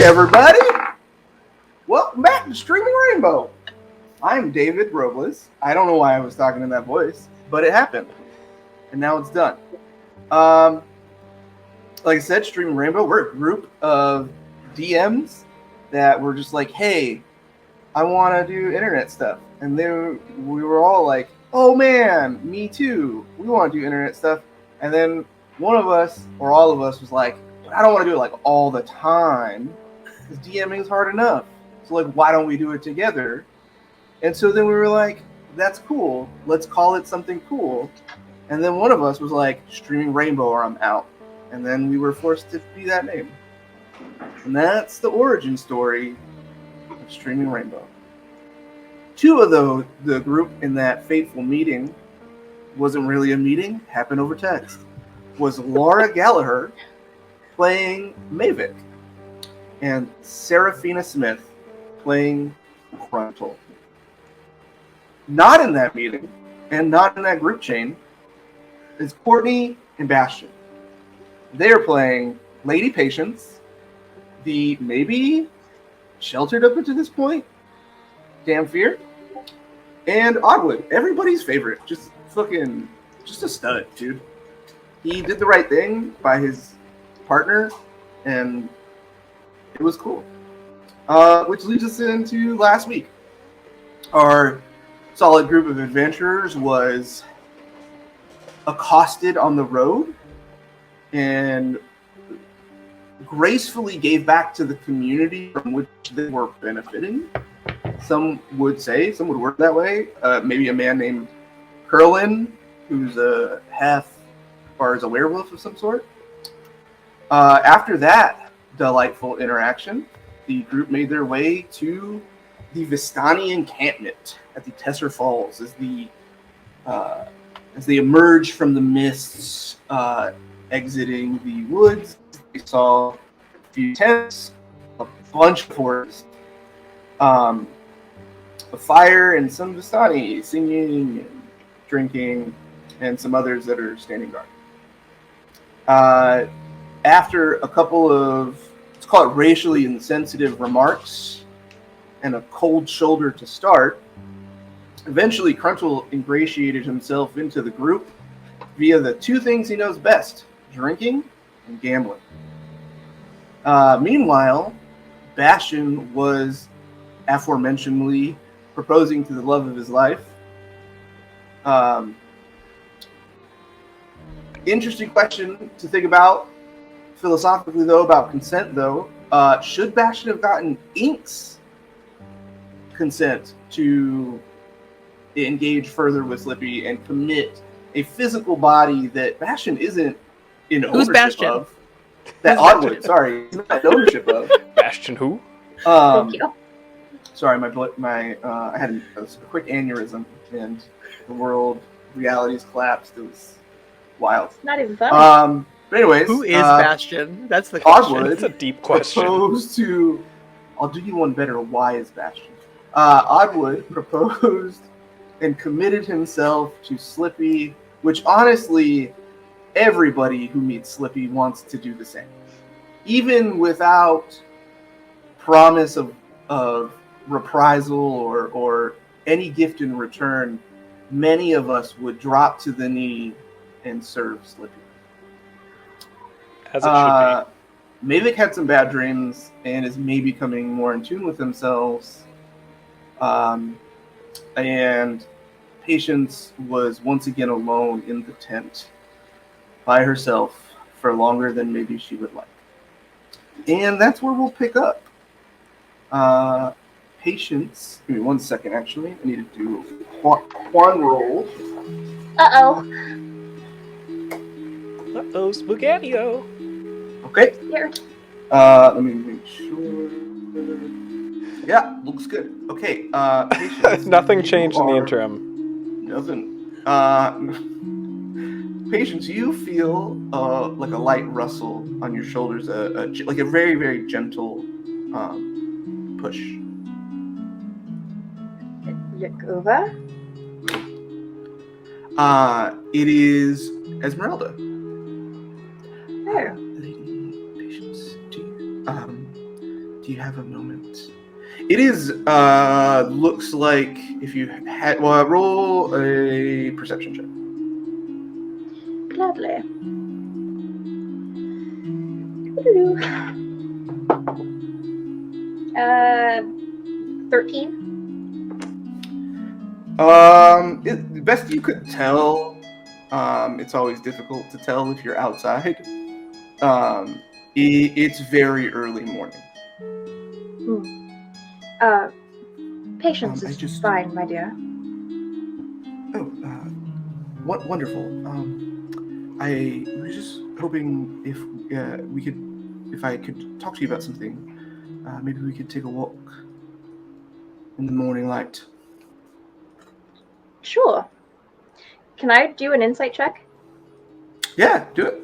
Hey everybody! Welcome back to Streaming Rainbow. I'm David Robles. I don't know why I was talking in that voice, but it happened. And now it's done. Like I said, Streaming Rainbow, we're a group of DMs that were just like, hey, I want to do internet stuff. And then we were all like, oh man, me too. We want to do internet stuff. And then one of us, or all of us, was like, I don't want to do it like all the time because DMing is hard enough. So like, why don't we do it together? And so then we were like, that's cool. Let's call it something cool. And then one of us was like, Streaming Rainbow or I'm out. And then we were forced to be that name. And that's the origin story of Streaming Rainbow. Two of the group in that fateful meeting wasn't really a meeting, happened over text. Was Laura Gallagher playing Mavic and Seraphina Smith playing Frontal. Not in that meeting and not in that group chain is Courtney and Bastion. They are playing Lady Patience, the maybe sheltered up until this point, Damn Fear, and Oddwood, everybody's favorite. Just a stud, dude. He did the right thing by his partner, and it was cool. Which leads us into last week. Our solid group of adventurers was accosted on the road and gracefully gave back to the community from which they were benefiting. Some would work that way. Maybe a man named Curlin, who's a half or is a werewolf of some sort. After that delightful interaction, the group made their way to the Vistani encampment at the Tesser Falls as they emerged from the mists, exiting the woods. They saw a few tents, a bunch of horses, a fire, and some Vistani singing and drinking, and some others that are standing guard. After a couple of, let's call it racially insensitive remarks and a cold shoulder to start, eventually Crunchel ingratiated himself into the group via the two things he knows best, drinking and gambling. Meanwhile, Bastion was aforementionedly proposing to the love of his life. Interesting question to think about philosophically, though, about consent, though. Should Bastion have gotten Ink's consent to engage further with Slippy and commit a physical body that Bastion isn't in ownership of? That Oddwood, sorry, he's not in ownership of. Bastion who? Thank you. Sorry, I had a quick aneurysm and the world realities collapsed. It was wild. Not even funny. But anyways, who is Bastion? That's the question. Oddwood It's a deep question. proposed to. I'll do you one better. Why is Bastion? Oddwood proposed and committed himself to Slippy, which honestly, everybody who meets Slippy wants to do the same, even without promise of reprisal or any gift in return. Many of us would drop to the knee and serve Slippy. As it should Mavic had some bad dreams and is maybe becoming more in tune with themselves. And Patience was once again alone in the tent by herself for longer than maybe she would like. And that's where we'll pick up. Patience. Give me 1 second, actually. I need to do one roll. Uh-oh. Uh-oh, Spaghetti-O. Okay. Here. Let me make sure. Yeah, looks good. Okay. Patience, Nothing changed in the interim. Nothing. Patience, you feel like a light rustle on your shoulders, like a very, very gentle push. Yakova? It is Esmerelda. There. Lady Patience, Do you have a moment? It is, looks like if you had, well, roll a perception check. Gladly. 13. Best you could tell, it's always difficult to tell if you're outside. It's very early morning. Patience is fine, my dear. Oh, wonderful. I was just hoping if I could talk to you about something. Maybe we could take a walk in the morning light. Sure. Can I do an insight check? Yeah, do it.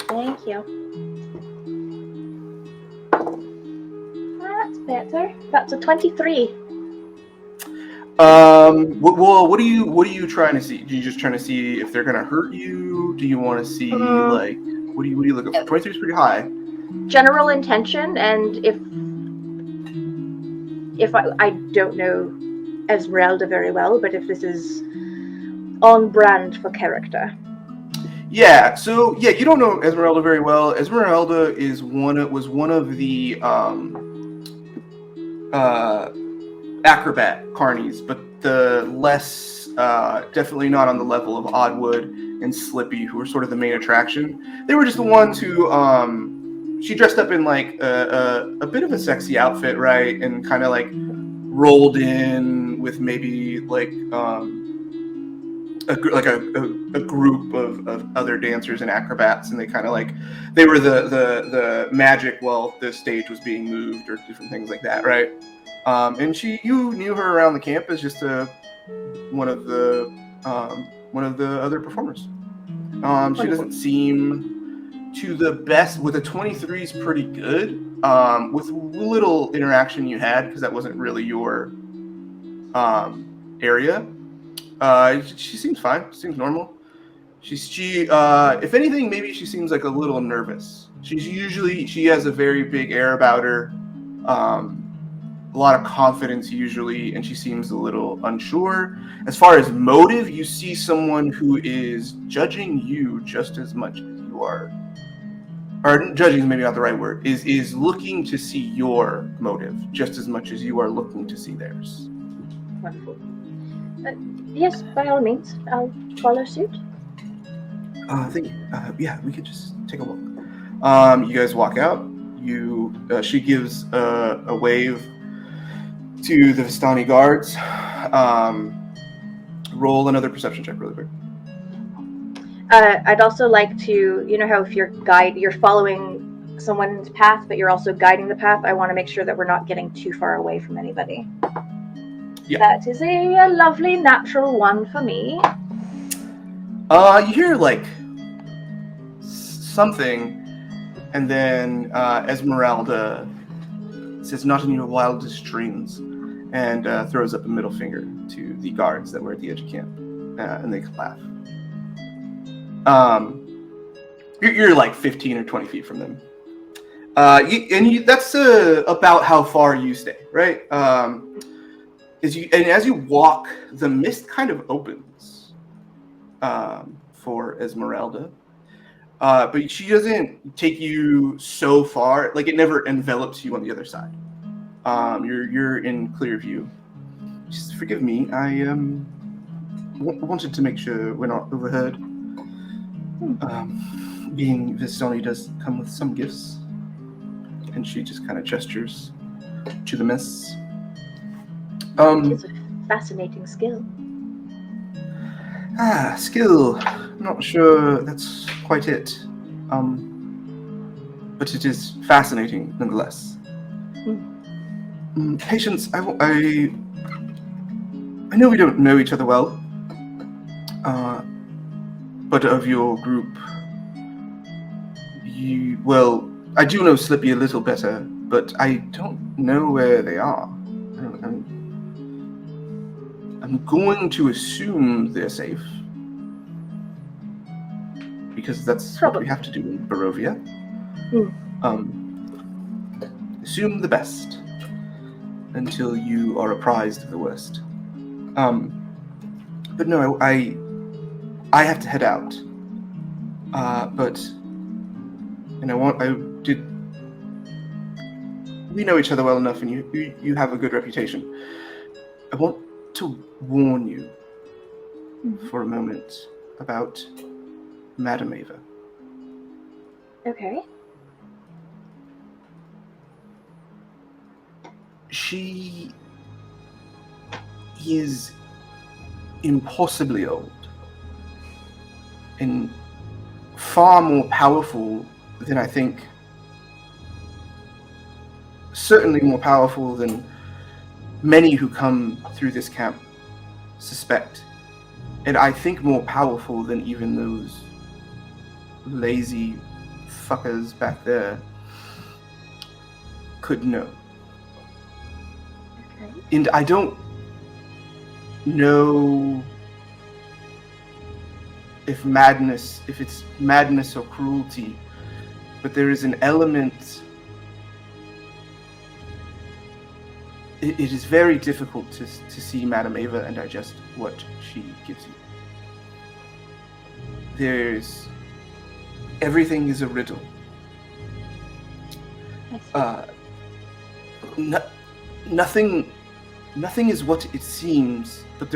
Thank you. That's better. That's a 23. What are you trying to see? Are you just trying to see if they're gonna hurt you? Do you want to see what do you look at? 23 is pretty high. General intention, and if I don't know Esmerelda very well, but if this is on brand for character. Yeah, so you don't know Esmeralda very well. Esmeralda was one of the acrobat carnies, but the less definitely not on the level of Oddwood and Slippy, who were sort of the main attraction. They were just the ones who she dressed up in like a bit of a sexy outfit, right, and kind of like rolled in with maybe like a group of other dancers and acrobats, and they kind of like they were the magic while the stage was being moved or different things like that, right? And you knew her around the camp as just one of the other performers. She doesn't seem to the best. With a 23 is pretty good. With little interaction you had, because that wasn't really your area. She seems fine. Seems normal. She if anything, maybe she seems like a little nervous. She has a very big air about her. A lot of confidence usually, and she seems a little unsure. As far as motive, you see someone who is judging you just as much as you are, or judging is maybe not the right word, is looking to see your motive just as much as you are looking to see theirs. Wonderful. Yes, by all means, I'll follow suit. I think, we could just take a look. You guys walk out. She gives a wave to the Vistani guards. Roll another perception check really quick. I'd also like to, how if you're following someone's path, but you're also guiding the path, I want to make sure that we're not getting too far away from anybody. Yeah. That is a lovely natural one for me. You hear like something, and then Esmeralda says, "Not in your wildest dreams," and throws up a middle finger to the guards that were at the edge of camp, and they laugh. You're like 15 or 20 feet from them, that's about how far you stay, right? As you walk, the mist kind of opens for Esmeralda, but she doesn't take you so far. Like, it never envelops you on the other side. You're in clear view. Just forgive me. I wanted to make sure we're not overheard. Being Vistani does come with some gifts, and she just kind of gestures to the mists. It is a fascinating skill. Skill. I'm not sure that's quite it. But it is fascinating nonetheless. Patience, I know we don't know each other well, but of your group, I do know Slippy a little better, but I don't know where they are. I'm going to assume they're safe, because that's what we have to do in Barovia. assume the best until you are apprised of the worst. But no, I have to head out. We know each other well enough, and you have a good reputation. I want to warn you for a moment about Madame Eva. Okay. She is impossibly old and far more powerful than I think. Certainly more powerful than many who come through this camp suspect. And I think more powerful than even those lazy fuckers back there could know. Okay. And I don't know if it's madness or cruelty, but there is an element. It is very difficult to see Madame Eva and digest what she gives you. Everything is a riddle. Nothing is what it seems, but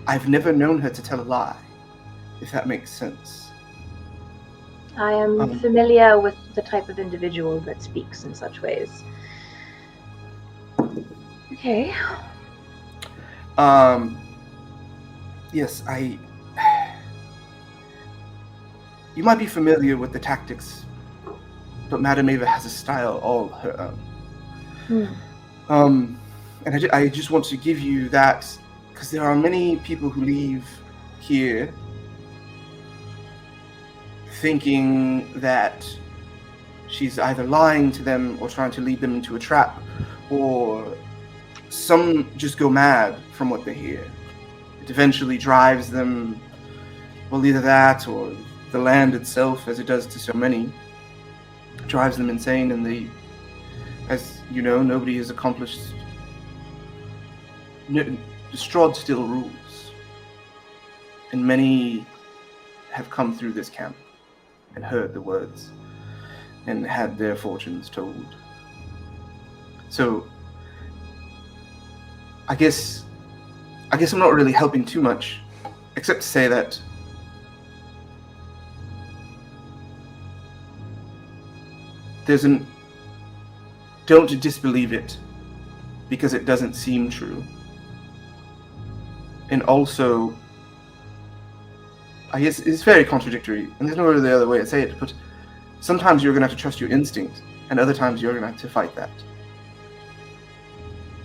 I've never known her to tell a lie, if that makes sense. I am familiar with the type of individual that speaks in such ways. Okay. Yes, you might be familiar with the tactics, but Madame Eva has a style all her own. And I just want to give you that, because there are many people who leave here thinking that she's either lying to them or trying to lead them into a trap, or some just go mad from what they hear. It eventually drives them, well, either that or the land itself, as it does to so many, drives them insane, and they, as you know, nobody has accomplished. Strahd still rules, and many have come through this camp and heard the words and had their fortunes told. So I guess I'm not really helping too much, except to say that don't disbelieve it because it doesn't seem true. And also, I guess it's very contradictory, and there's no really other way to say it, but sometimes you're going to have to trust your instinct, and other times you're going to have to fight that.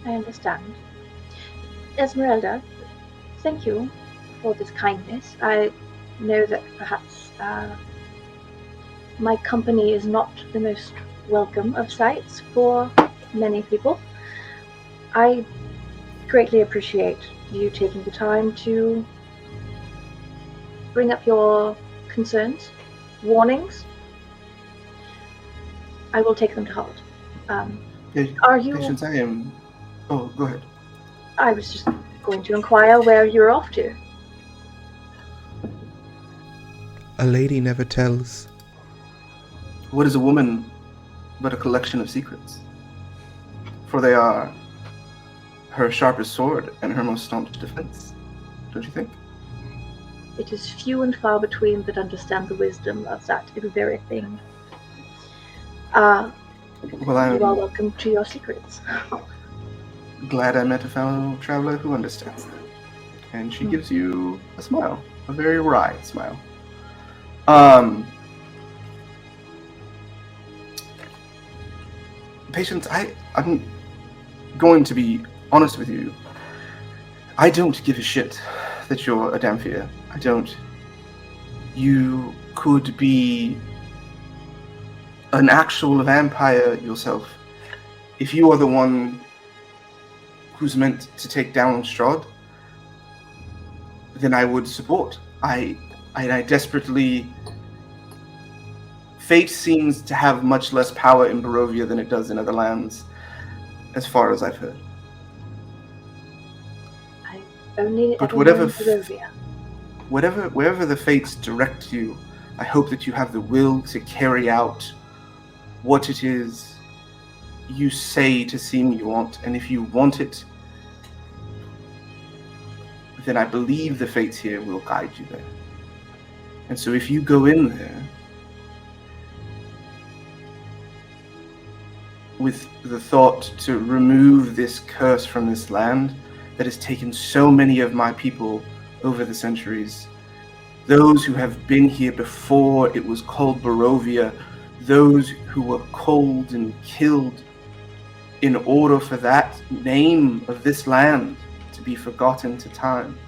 I understand. Esmerelda, thank you for this kindness. I know that perhaps my company is not the most welcome of sights for many people. I greatly appreciate you taking the time to bring up your concerns, warnings. I will take them to heart. Are you... Patience, I am... Oh, go ahead. I was just going to inquire where you're off to. A lady never tells. What is a woman but a collection of secrets? For they are her sharpest sword and her most staunch defense, don't you think? It is few and far between that understand the wisdom of that very thing. Well, you are welcome to your secrets. Glad I met a fellow traveler who understands that. And she gives you a smile, a very wry smile. Patience, I'm going to be honest with you. I don't give a shit that you're a Damphia. I don't. You could be an actual vampire yourself. If you are the one who's meant to take down Strahd, then I would support. I desperately fate seems to have much less power in Barovia than it does in other lands, as far as I've heard. I've only But ever known Barovia. Wherever the fates direct you, I hope that you have the will to carry out what it is you say to seem you want. And if you want it, then I believe the fates here will guide you there. And so if you go in there with the thought to remove this curse from this land that has taken so many of my people over the centuries, those who have been here before it was called Barovia, those who were cold and killed in order for that name of this land to be forgotten to time.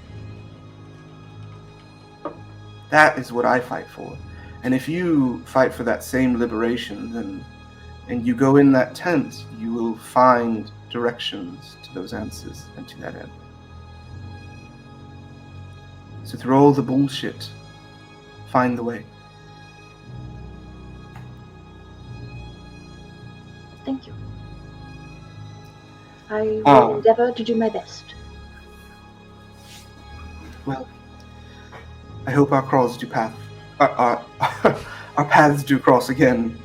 That is what I fight for. And if you fight for that same liberation, then, and you go in that tent, you will find directions to those answers and to that end. So through all the bullshit, find the way. Thank you. I will endeavor to do my best. Well, I hope our paths do cross again.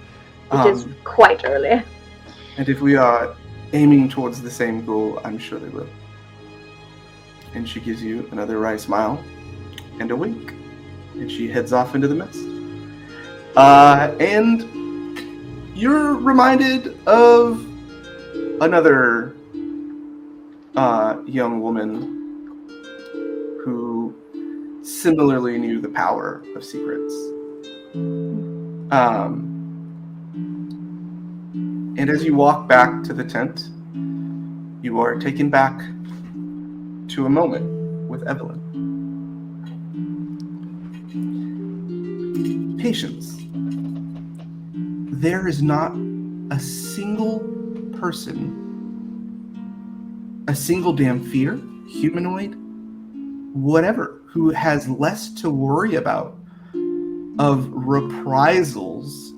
It is quite early. And if we are aiming towards the same goal, I'm sure they will. And she gives you another wry smile and a wink. And she heads off into the mist. And you're reminded of another young woman who similarly knew the power of secrets. And as you walk back to the tent, you are taken back to a moment with Evelyn. Patience. There is not a single person, a single damn fear, humanoid, whatever, who has less to worry about of reprisals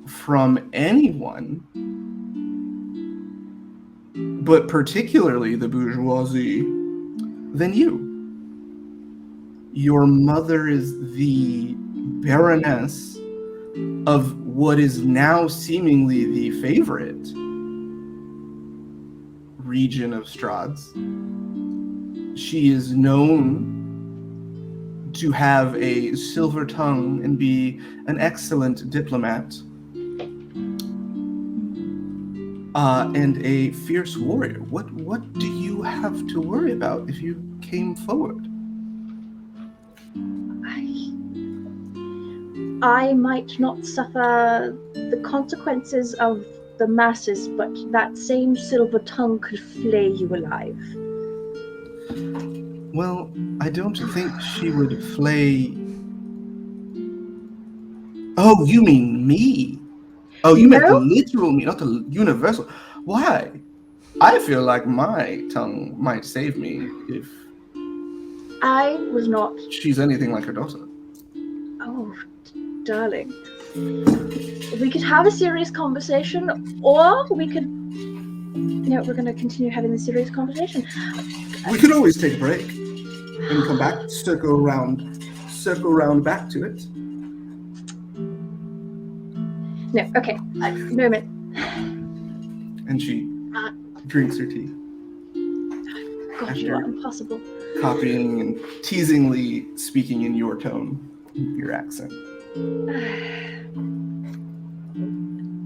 from anyone, but particularly the bourgeoisie, than you. Your mother is the Baroness of what is now seemingly the favorite region of Strahd's. She is known to have a silver tongue and be an excellent diplomat, and a fierce warrior. What do you have to worry about if you came forward? I might not suffer the consequences of the masses, but that same silver tongue could flay you alive. Well, I don't think she would flay... Oh, you mean me? Oh, you meant the literal me, not the universal. Why? I feel like my tongue might save me if... I was not... she's anything like her daughter. Oh, darling. We could have a serious conversation, or we could... No, we're going to continue having the serious conversation. We could always take a break and come back, circle around back to it. No, okay. Moment. And she drinks her tea. God, you are impossible. Copying and teasingly speaking in your tone, your accent.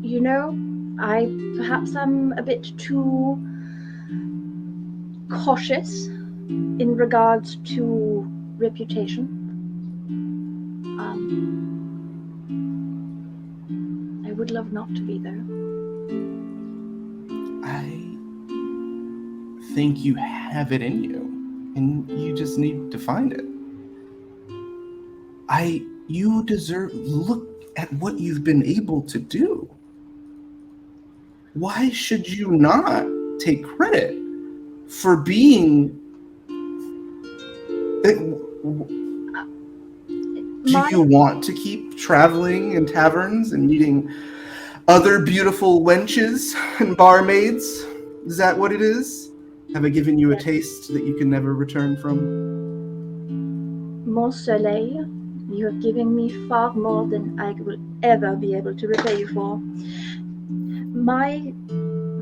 You know, I perhaps am a bit too cautious in regards to reputation. I would love not to be there. I think you have it in you, and you just need to find it. You deserve... look at what you've been able to do. Why should you not take credit for being... Do you want to keep traveling in taverns and meeting other beautiful wenches and barmaids? Is that what it is? Have I given you a taste that you can never return from? Mon Soleil, you have given me far more than I will ever be able to repay you for. My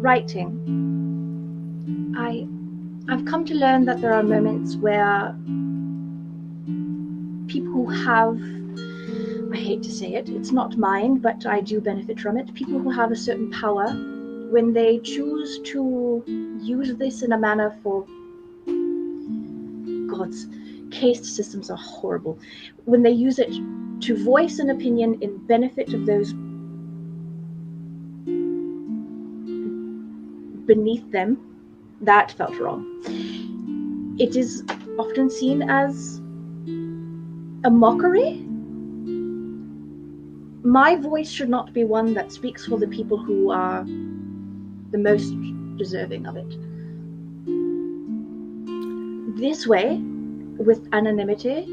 writing, I've come to learn that there are moments where people who have, I hate to say it, it's not mine, but I do benefit from it. People who have a certain power, when they choose to use this in a manner for, God's caste systems are horrible. When they use it to voice an opinion in benefit of those beneath them, that felt wrong. It is often seen as a mockery. My voice should not be one that speaks for the people who are the most deserving of it. This way, with anonymity,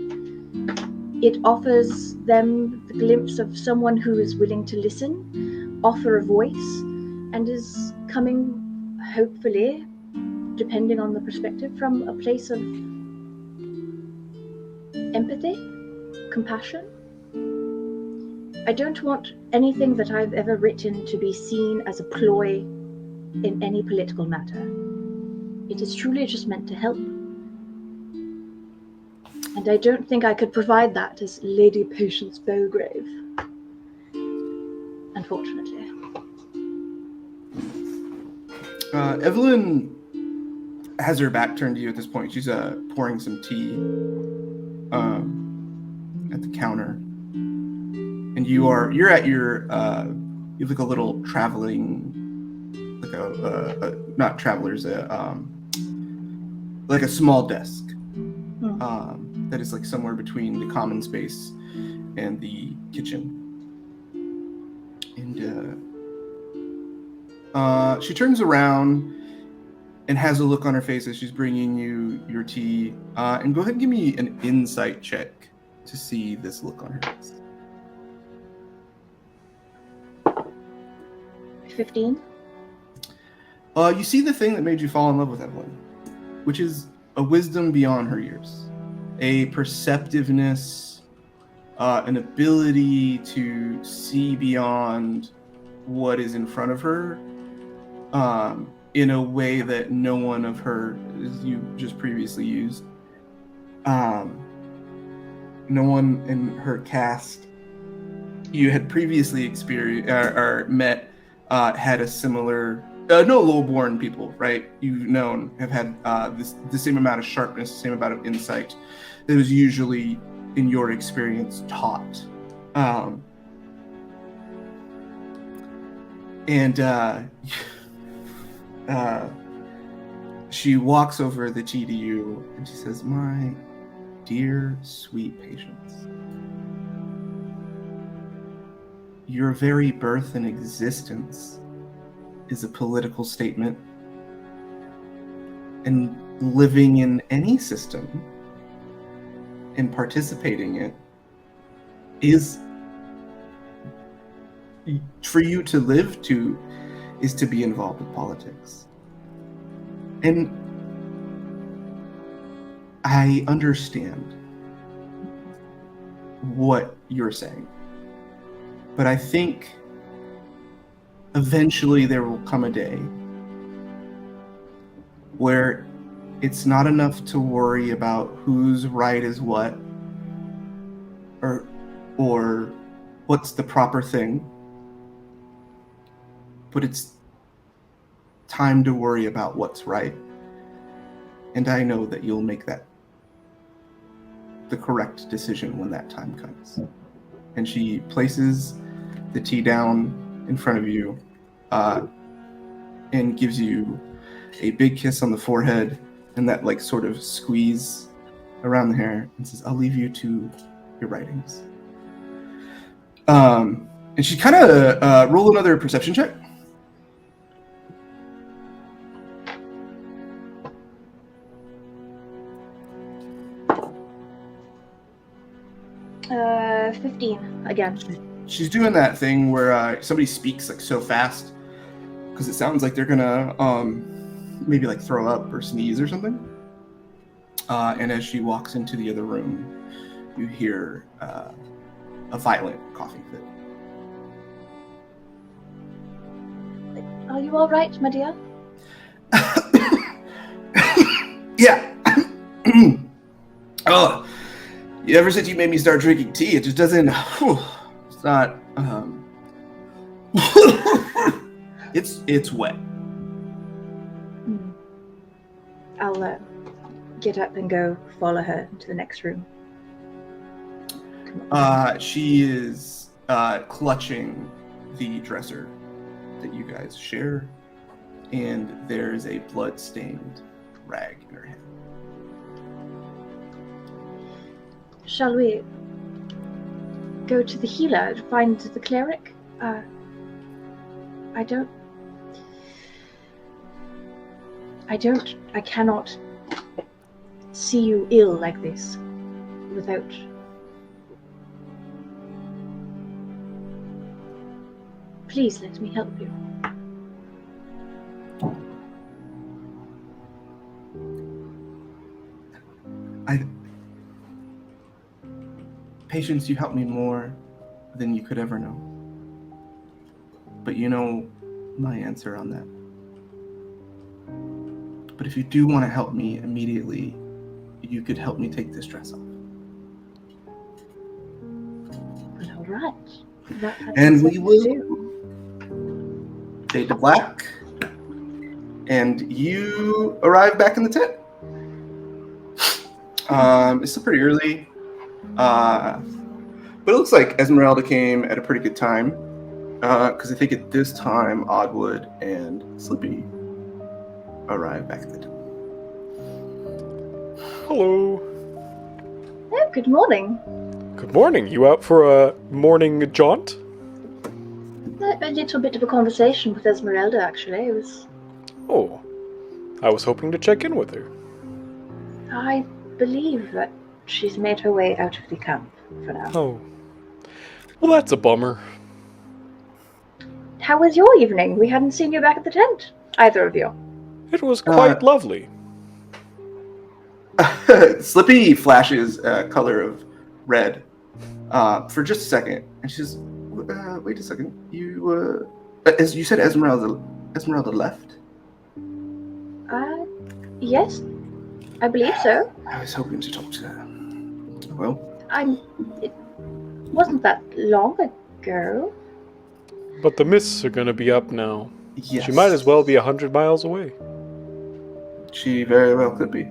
it offers them the glimpse of someone who is willing to listen, offer a voice, and is coming, hopefully, depending on the perspective, from a place of empathy, compassion. I don't want anything that I've ever written to be seen as a ploy in any political matter. It is truly just meant to help. And I don't think I could provide that as Lady Patience Belgrave. Unfortunately. Evelyn has her back turned to you at this point. She's pouring some tea at the counter. And you're at your you have like a little traveling, like not travelers, like a small desk that is like somewhere between the common space and the kitchen. And she turns around and has a look on her face as she's bringing you your tea. And go ahead and give me an insight check to see this look on her face. 15. You see the thing that made you fall in love with Evelyn, which is a wisdom beyond her years, a perceptiveness, an ability to see beyond what is in front of her in a way that no one of her, as you just previously used, no one in her cast you had previously experienced or met had a similar, no lowborn people, right? You've known have had the same amount of sharpness, the same amount of insight that was usually, in your experience, taught. She walks over the tea to you and she says, "My dear, sweet Patience, your very birth and existence is a political statement, and living in any system and participating in it is, for you to live to, is to be involved with politics. And I understand what you're saying, but I think eventually there will come a day where it's not enough to worry about whose right is what, or what's the proper thing, but it's time to worry about what's right. And I know that you'll make that the correct decision when that time comes." And she places the tea down in front of you and gives you a big kiss on the forehead and that like sort of squeeze around the hair and says, "I'll leave you to your writings." And she kind of roll another perception check. 15 again. She's doing that thing where somebody speaks like so fast because it sounds like they're gonna maybe like throw up or sneeze or something. And as she walks into the other room, you hear a violent coughing fit. Are you all right, my dear? Yeah. Oh, ever since you made me start drinking tea, it just doesn't. It's not. It's wet. I'll get up and go follow her into the next room. She is clutching the dresser that you guys share, and there's a blood-stained rag in her hand. Shall we go to the healer to find the cleric? I cannot see you ill like this without... Please let me help you. Patience, you helped me more than you could ever know. But you know my answer on that. But if you do want to help me immediately, you could help me take this dress off. Well, all right. And we will fade to black, and you arrive back in the tent. It's still pretty early, but it looks like Esmerelda came at a pretty good time, because I think at this time Oddwood and Slippy arrive back at the tent. Hello. Oh, good morning. Good morning. You out for a morning jaunt? A little bit of a conversation with Esmerelda, actually. It was... Oh, I was hoping to check in with her. I believe that she's made her way out of the camp for now. Oh. Well, that's a bummer. How was your evening? We hadn't seen you back at the tent, either of you. It was quite lovely. Slippy flashes a color of red for just a second, and she says, wait a second, you as you said Esmerelda left? Yes, I believe so. I was hoping to talk to her. Well, It wasn't that long ago. But the mists are going to be up now. yes. She might as well be 100 miles away. She very well could be.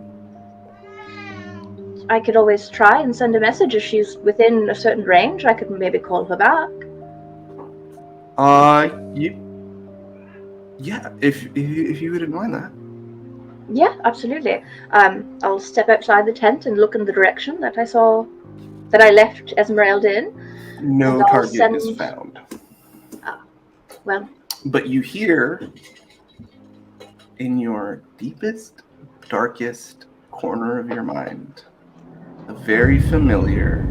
I could always try and send a message if she's within a certain range. I could maybe call her back. Yeah, if you wouldn't mind that. Yeah, absolutely. I'll step outside the tent and look in the direction that I left Esmeralda in. No And target is found. Well, But you hear in your deepest, darkest corner of your mind a very familiar,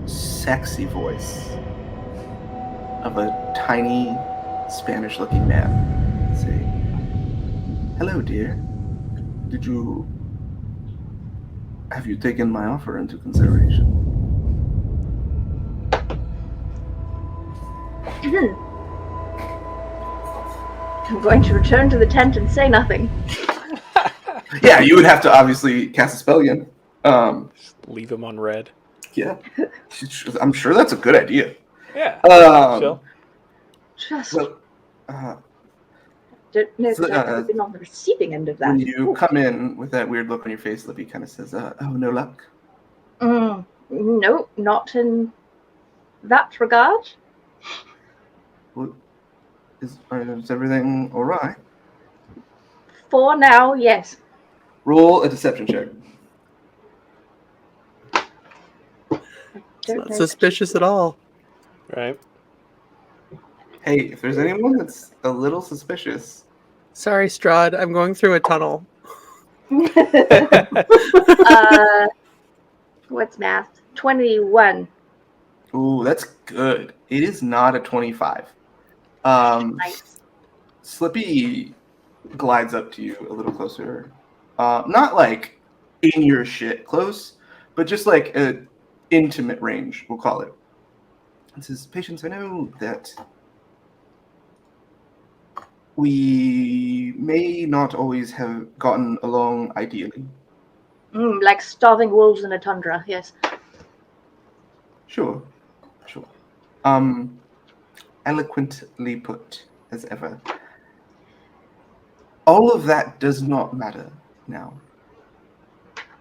sexy voice of a tiny, Spanish-looking man saying, "Hello, dear. Have you taken my offer into consideration?" I'm going to return to the tent and say nothing. Yeah, you would have to obviously cast a spell again. Leave him on red. Yeah, I'm sure that's a good idea. Yeah. Just Well, don't know so, that I've been on the receiving end of that. when you come in with that weird look on your face, Lippy kind of says, "Oh, no luck." No, not in that regard. Well, is everything all right? For now, yes. Roll a deception check. It's not suspicious at all. Right. Hey, if there's anyone that's a little suspicious, Sorry, Strahd. I'm going through a tunnel. What's math? 21. Ooh, that's good. It is not a 25. Nice. Slippy glides up to you a little closer. Not like in your shit close, but just like a intimate range, we'll call it. It says, Patience, I know that we may not always have gotten along ideally. Like starving wolves in a tundra, yes. Sure. Eloquently put, as ever. All of that does not matter now.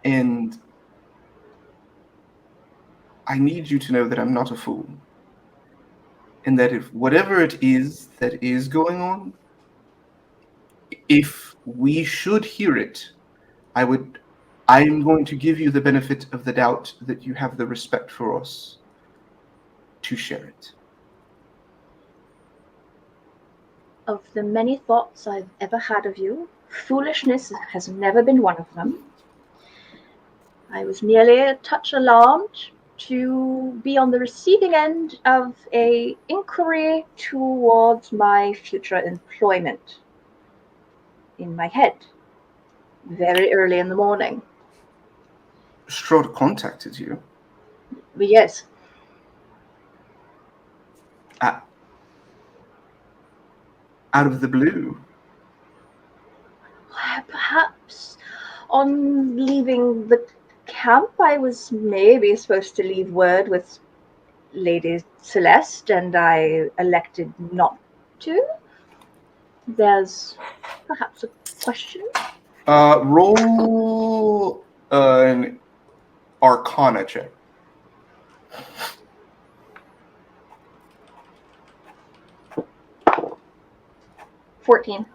And I need you to know that I'm not a fool. And that if whatever it is that is going on, if we should hear it, I am going to give you the benefit of the doubt that you have the respect for us to share it. Of the many thoughts I've ever had of you, foolishness has never been one of them. I was merely a touch alarmed to be on the receiving end of an inquiry towards my future employment in my head, very early in the morning. Strahd contacted you? But yes. Out of the blue? Perhaps on leaving the camp, I was maybe supposed to leave word with Lady Celeste, and I elected not to. There's perhaps a question? Roll an Arcana check. 14.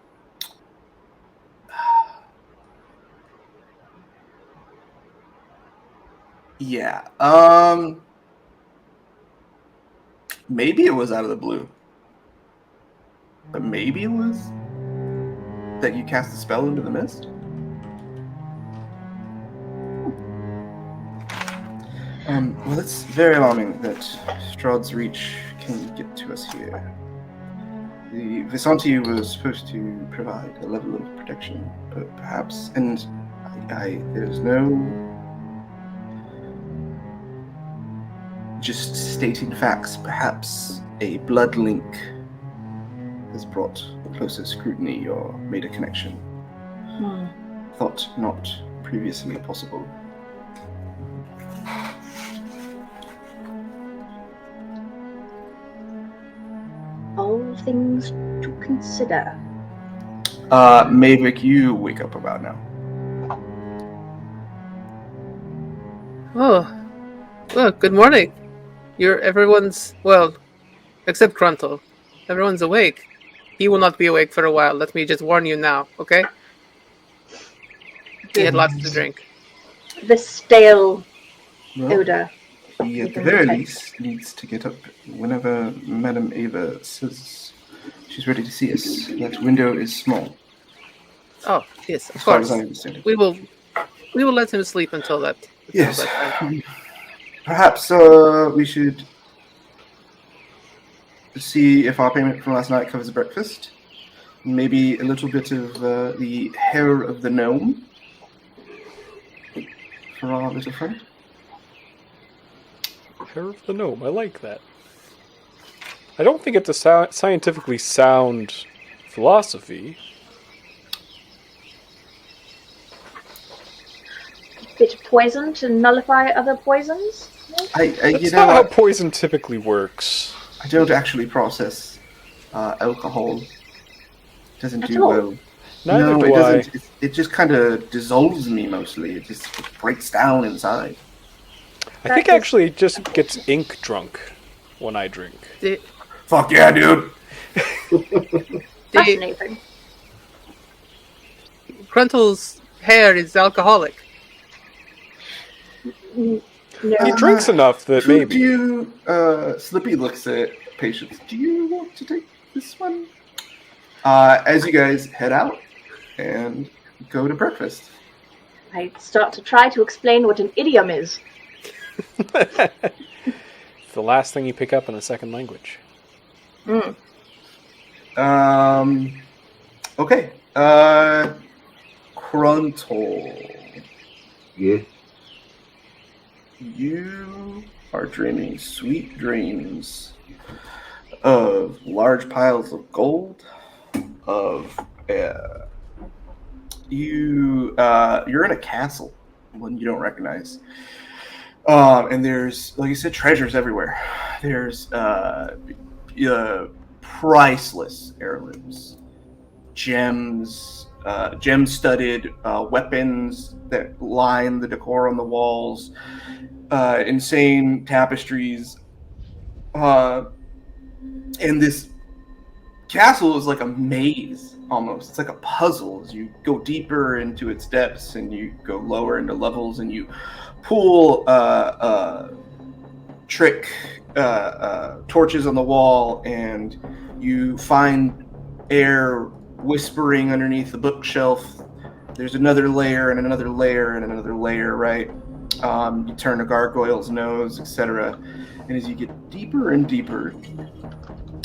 Yeah. Maybe it was out of the blue. But maybe it was that you cast a spell into the mist? Well, it's very alarming that Strahd's reach can get to us here. The Visanti was supposed to provide a level of protection, but perhaps, and there's no just stating facts, perhaps a blood link has brought closer scrutiny or made a connection. Thought not previously possible. All things to consider. Maverick, you wake up about now. Oh, well, good morning. Everyone's, well, except Gruntle. Everyone's awake. He will not be awake for a while. Let me just warn you now, okay? He had lots to drink. The stale odor. He, at the very least, needs to get up whenever Madame Eva says she's ready to see us. That window is small. Oh, yes, of as far course. as I understand it. We will let him sleep until that. Yes. Perhaps we should see if our payment from last night covers breakfast. Maybe a little bit of the hair of the gnome for our little friend. Hair of the gnome, I like that. I don't think it's a scientifically sound philosophy. Bit of poison to nullify other poisons? That's not how poison typically works. I don't actually process alcohol. It doesn't At do all? well. Neither no, do it I. doesn't. It just kind of dissolves me mostly. It just breaks down inside. I think actually it just gets ink drunk when I drink. Fuck yeah, dude! Fascinating. Gruntle's hair is alcoholic. No. He drinks enough that maybe. Do you, Slippy looks at Patience. Do you want to take this one? As you guys head out and go to breakfast. I start to try to explain what an idiom is. It's the last thing you pick up in a second language. Okay. Kruntle. Yeah. You are dreaming sweet dreams of large piles of gold, of you're in a castle, one you don't recognize, and there's, like I said, treasures everywhere. There's priceless heirlooms, gems, gem-studded weapons that line the decor on the walls, insane tapestries, and this castle is like a maze almost. It's like a puzzle as you go deeper into its depths and you go lower into levels and you pull trick torches on the wall and you find air whispering underneath the bookshelf. There's another layer and another layer and another layer, right? You turn a gargoyle's nose, etc. And as you get deeper and deeper,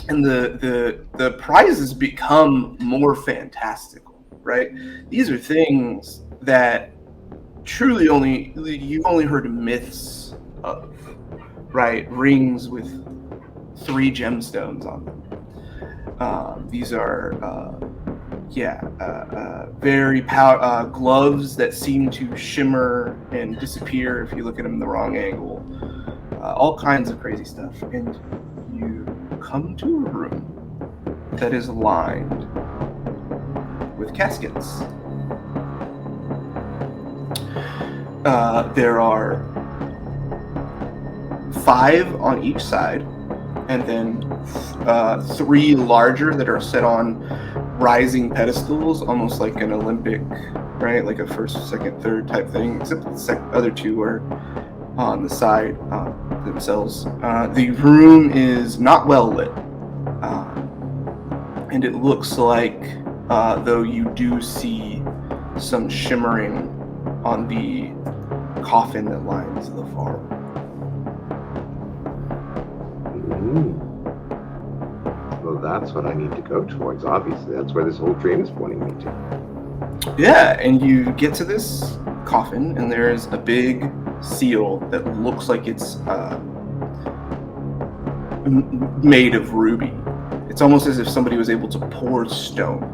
and the prizes become more fantastical, right? These are things that truly you've only heard myths of, right? Rings with 3 gemstones on them. These are very gloves that seem to shimmer and disappear if you look at them in the wrong angle. All kinds of crazy stuff. And you come to a room that is lined with caskets. There are 5 on each side, and then 3 larger that are set on rising pedestals, almost like an Olympic, right? Like a first, second, third type thing, except the other 2 are on the side themselves. The room is not well lit, and it looks like, though you do see some shimmering on the coffin that lines the far wall. Well, that's what I need to go towards, obviously. That's where this whole dream is pointing me to. Yeah, and you get to this coffin, and there's a big seal that looks like it's made of ruby. It's almost as if somebody was able to pour stone.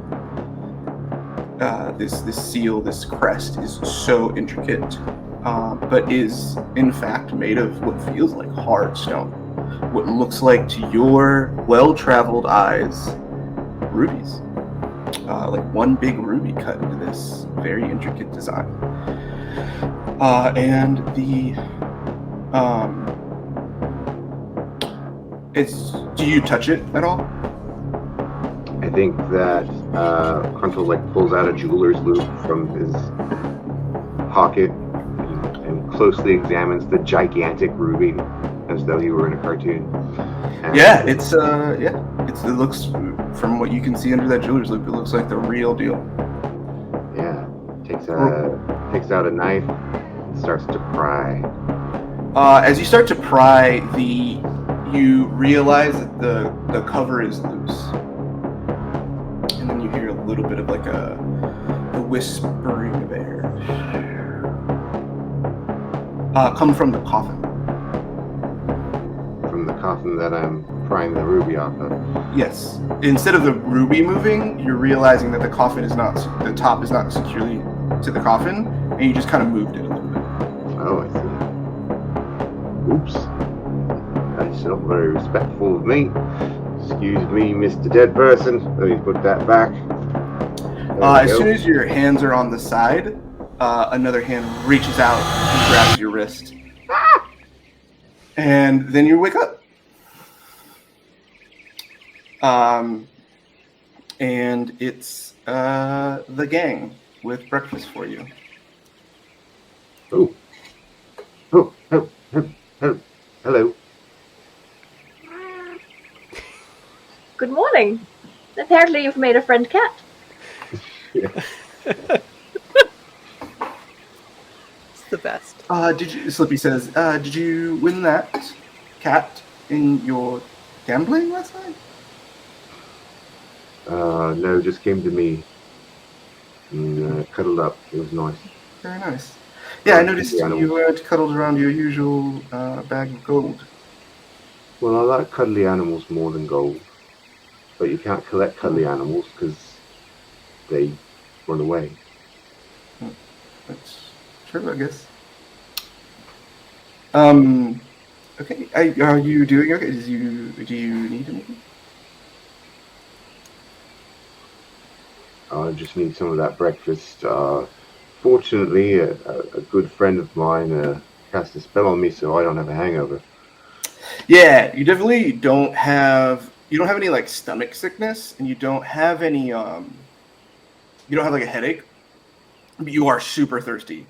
This seal, this crest, is so intricate, but is in fact made of what feels like hard stone. What looks like to your well-traveled eyes, rubies. Like one big ruby cut into this very intricate design. And do you touch it at all? I think that Kruntle pulls out a jeweler's loupe from his pocket and closely examines the gigantic ruby as though he were in a cartoon. And It looks, from what you can see under that jeweler's loupe, it looks like the real deal. Yeah, takes out a knife and starts to pry. As you start to pry, you realize that the cover is loose, and then you hear a little bit of like the whispering of air come from the coffin. From the coffin that I'm prying the ruby off of. Yes. Instead of the ruby moving, you're realizing that the top is not securely to the coffin, and you just kind of moved it a little bit. Oh, I see. Oops. That's not very respectful of me. Excuse me, Mr. Dead Person. Let me put that back. As soon as your hands are on the side, another hand reaches out and grabs your wrist. And then you wake up. And it's the gang with breakfast for you. Oh, hello. Good morning. Apparently you've made a friend cat. It's the the best. Slippy says, did you win that cat in your gambling last night? No, just came to me and cuddled up. It was nice. Very nice. Yeah, I noticed you weren't cuddled around your usual bag of gold. Well, I like cuddly animals more than gold. But you can't collect cuddly animals because they run away. That's true, I guess. Okay. Are you doing okay? Do you need anything? I just need some of that breakfast. Fortunately, a good friend of mine cast a spell on me, so I don't have a hangover. Yeah, you definitely don't have. You don't have any like stomach sickness, and you don't have any. You don't have like a headache. But you are super thirsty.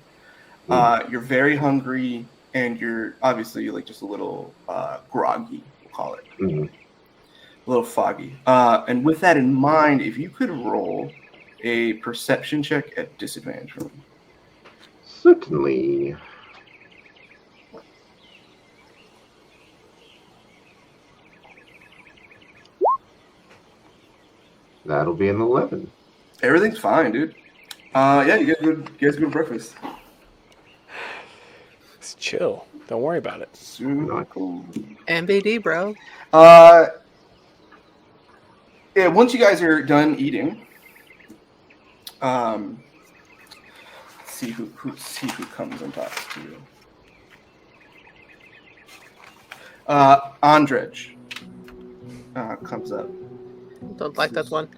You're very hungry, and you're obviously like just a little groggy. We'll call it. Mm-hmm. A little foggy. And with that in mind, if you could roll a perception check at disadvantage for me. Certainly. That'll be an 11. Everything's fine, dude. Yeah, you guys good breakfast. It's chill. Don't worry about it. Super cool. MBD, bro. Yeah, once you guys are done eating, see who comes and talks to you. Adrej comes up. Don't like that one.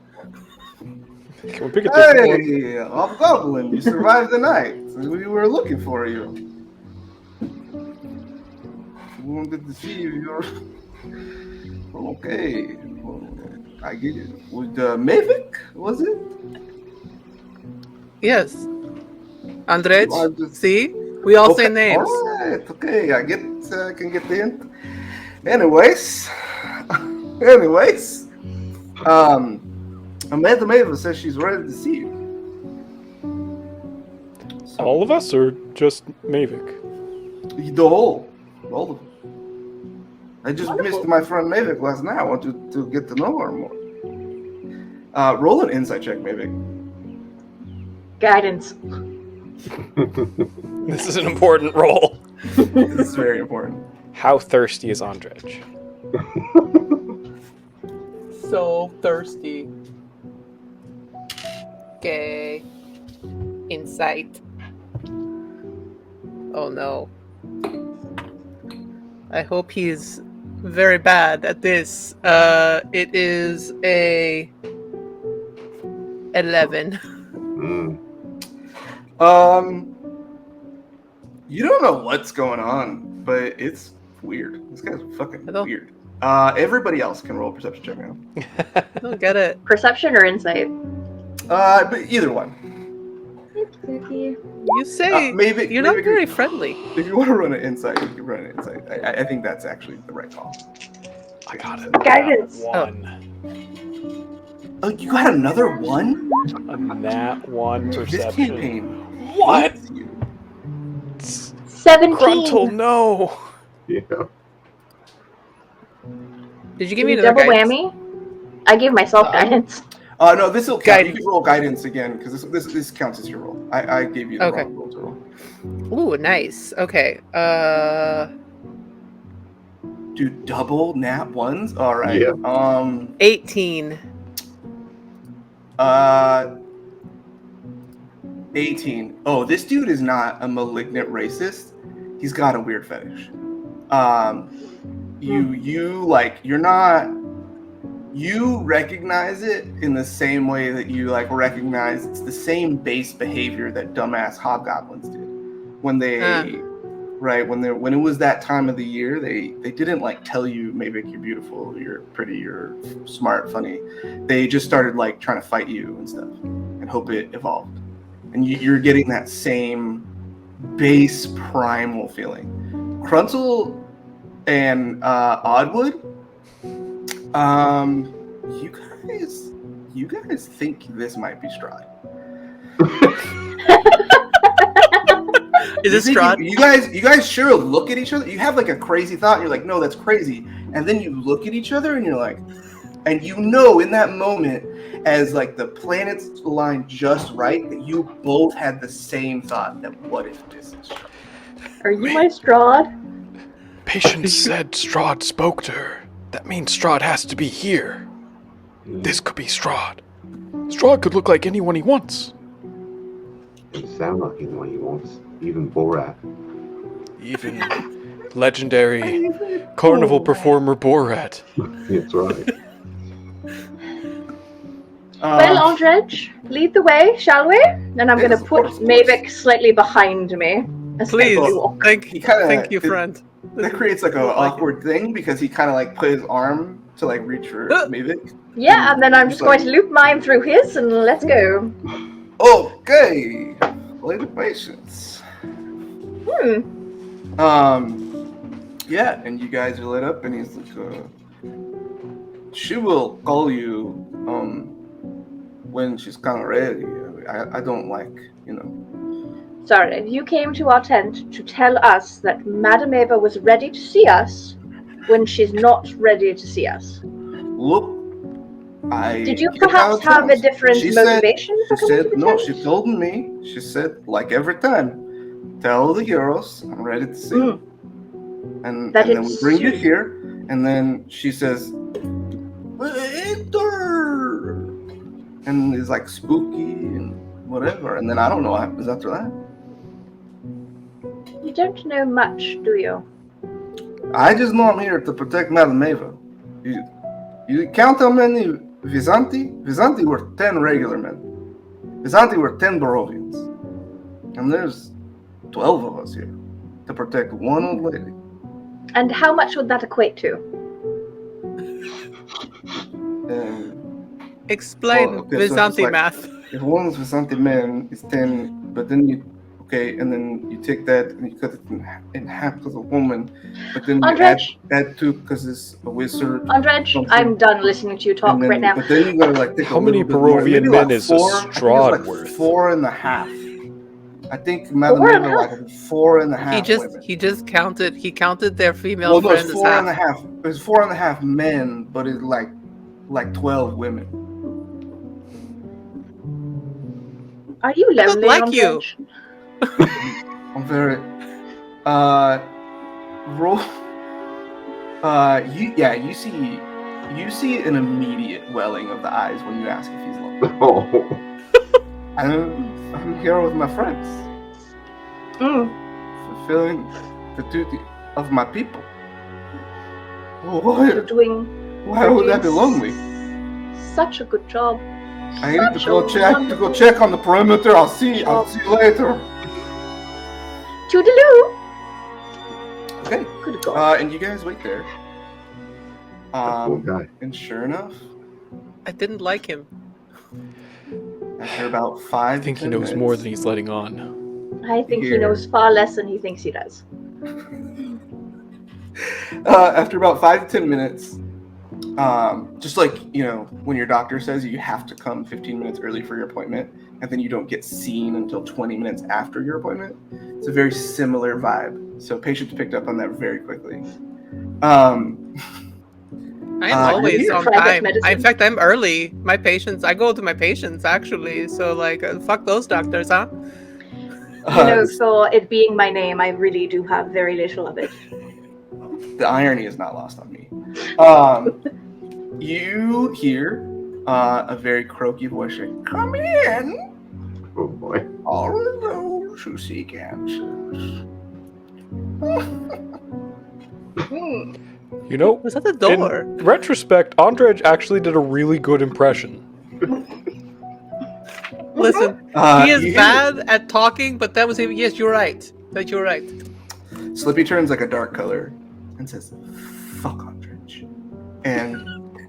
Can we pick a different one? Hey, Hobgoblin, you survived the night. We were looking for you. We wanted to see if you're okay. Well, I get it. With Mavic, was it? Yes. Adrej, see? We all say names. All right, okay. I can get the hint. Anyways. Madame Eva says she's ready to see you. So, All of us, or just Mavic? all of them. I just missed my friend Mavic last night. I want to get to know her more. Roll an insight check, Mavic. Guidance. This is an important role. This is very important. How thirsty is Adrej? So thirsty. Okay. Insight. Oh no. I hope he's very bad at this. It is a 11. You don't know what's going on, but it's weird. This guy's fucking weird. Everybody else can roll a perception check now. I don't get it. Perception or insight? But either one. You say you're not very friendly. If you want to run an insight, you can run an insight. I think that's actually the right call. I got it. Guidance. One. Oh, you got another one? A nat 1 This perception. campaign. What? 17. Gruntle, no. Yeah. Did you give me another double guidance? whammy? I gave myself guidance. No, this will count. Guidance. You can roll guidance again because this counts as your roll. I gave you the wrong roll to roll. Ooh, nice. Okay. Do double nat ones? All right. Yeah. 18. 18. Oh, this dude is not a malignant racist. He's got a weird fetish. You recognize it in the same way that you like recognize it's the same base behavior that dumbass hobgoblins did when when it was that time of the year. They didn't like tell you maybe you're beautiful, you're pretty, you're smart, funny. They just started like trying to fight you and stuff and hope it evolved. And you're getting that same base primal feeling. Cruntle and Oddwood, you guys think this might be Strahd. Is it You think Strahd? you guys sure look at each other. You have like a crazy thought. And you're like, no, that's crazy. And then you look at each other and you're like, and you know in that moment, as like the planets align just right, that you both had the same thought. That what if this is Strahd? Are you my Strahd? Patience said Strahd spoke to her. That means Strahd has to be here. This could be Strahd. Strahd could look like anyone he wants. Doesn't sound like anyone he wants. Even Borat. Even legendary carnival performer Borat. That's right. Well, Adrej, lead the way, shall we? And I'm going to put Mavic slightly behind me. as Please. I walk. Thank you, friend. That creates like an awkward thing because he kind of like put his arm to like reach for Mavic. Yeah, and then I'm just going to loop mine through his and let's go. Okay, lady patience. Yeah, and you guys are lit up, and he's like, she will call you when she's kind of ready. I don't like, Sorry, you came to our tent to tell us that Madame Eva was ready to see us when she's not ready to see us. Look, Did you perhaps have a different motivation for coming to the no, tent? she told me, she said, like every time, tell the heroes I'm ready to see you. And then we bring you here, and then she says, enter! And it's like spooky and whatever, and then I don't know what happens after that. You don't know much, do you? I just know I'm here to protect Madame Eva. You count how many Visanti? Visanti were 10 regular men. Visanti were 10 Barovians. And there's 12 of us here to protect one old lady. And how much would that equate to? Explain Byzantine like, math. If one Visanti man is 10, but then you and then you take that and you cut it in half because a woman, but then you add 2 because it's a wizard. Adrej, I'm done listening to you talk right now. But then you gotta like take how many Barovian men is Strahd worth? 4.5. I think Madame Eva like 4.5. He just counted. He counted their female friends. It's 4.5. It's 4.5 men, but it's like 12 women. Are you lonely? Like you. I'm very roll. You see an immediate welling of the eyes when you ask if he's lonely. Oh. I'm here with my friends, fulfilling the duty of my people. Why would I be lonely? Such a good job. I need to go check on the perimeter. I'll see you later. Toodaloo. Okay. Good God. And you guys wait there. And sure enough, I didn't like him. After about 5 I think he knows more than he's letting on. I think he knows far less than he thinks he does. After about 5 to 10 minutes, just like, when your doctor says you have to come 15 minutes early for your appointment, and then you don't get seen until 20 minutes after your appointment, it's a very similar vibe. So patients picked up on that very quickly. I'm always on time. In fact, I'm early. I go to my patients, actually. So, fuck those doctors, huh? So it being my name, I really do have very little of it. The irony is not lost on me. You hear a very croaky voice saying, "Come in! Oh boy. All of those who seek answers." Was that the door? In retrospect, Adrej actually did a really good impression. Listen, he is bad at talking, but that was him. Yes, you're right. You're right. Slippy turns like a dark color and says, "Fuck Adrej," and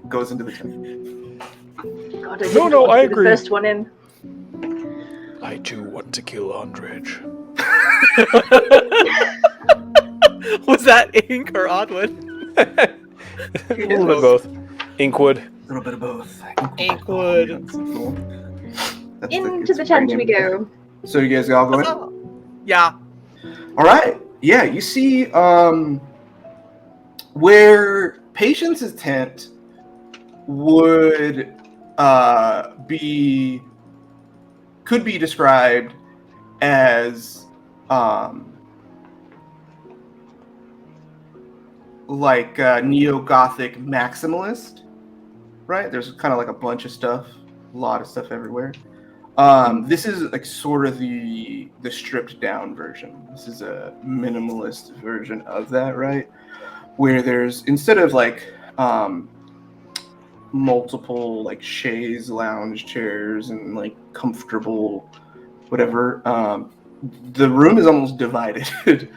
goes into the tent. God, I agree. The first one in. I too want to kill Adrej. Was that Ink or Oddwood? A little bit of both. Inkwood. A little bit of both. Inkwood. Into the tent we go. So you guys all go in? Yeah. All right. Yeah, you see where Patience's tent would could be described as like neo-Gothic maximalist, right? There's kind of like a bunch of stuff, a lot of stuff everywhere. This is like sort of the stripped down version. This is a minimalist version of that, right? Where there's, instead of like multiple like chaise lounge chairs and like comfortable whatever, the room is almost divided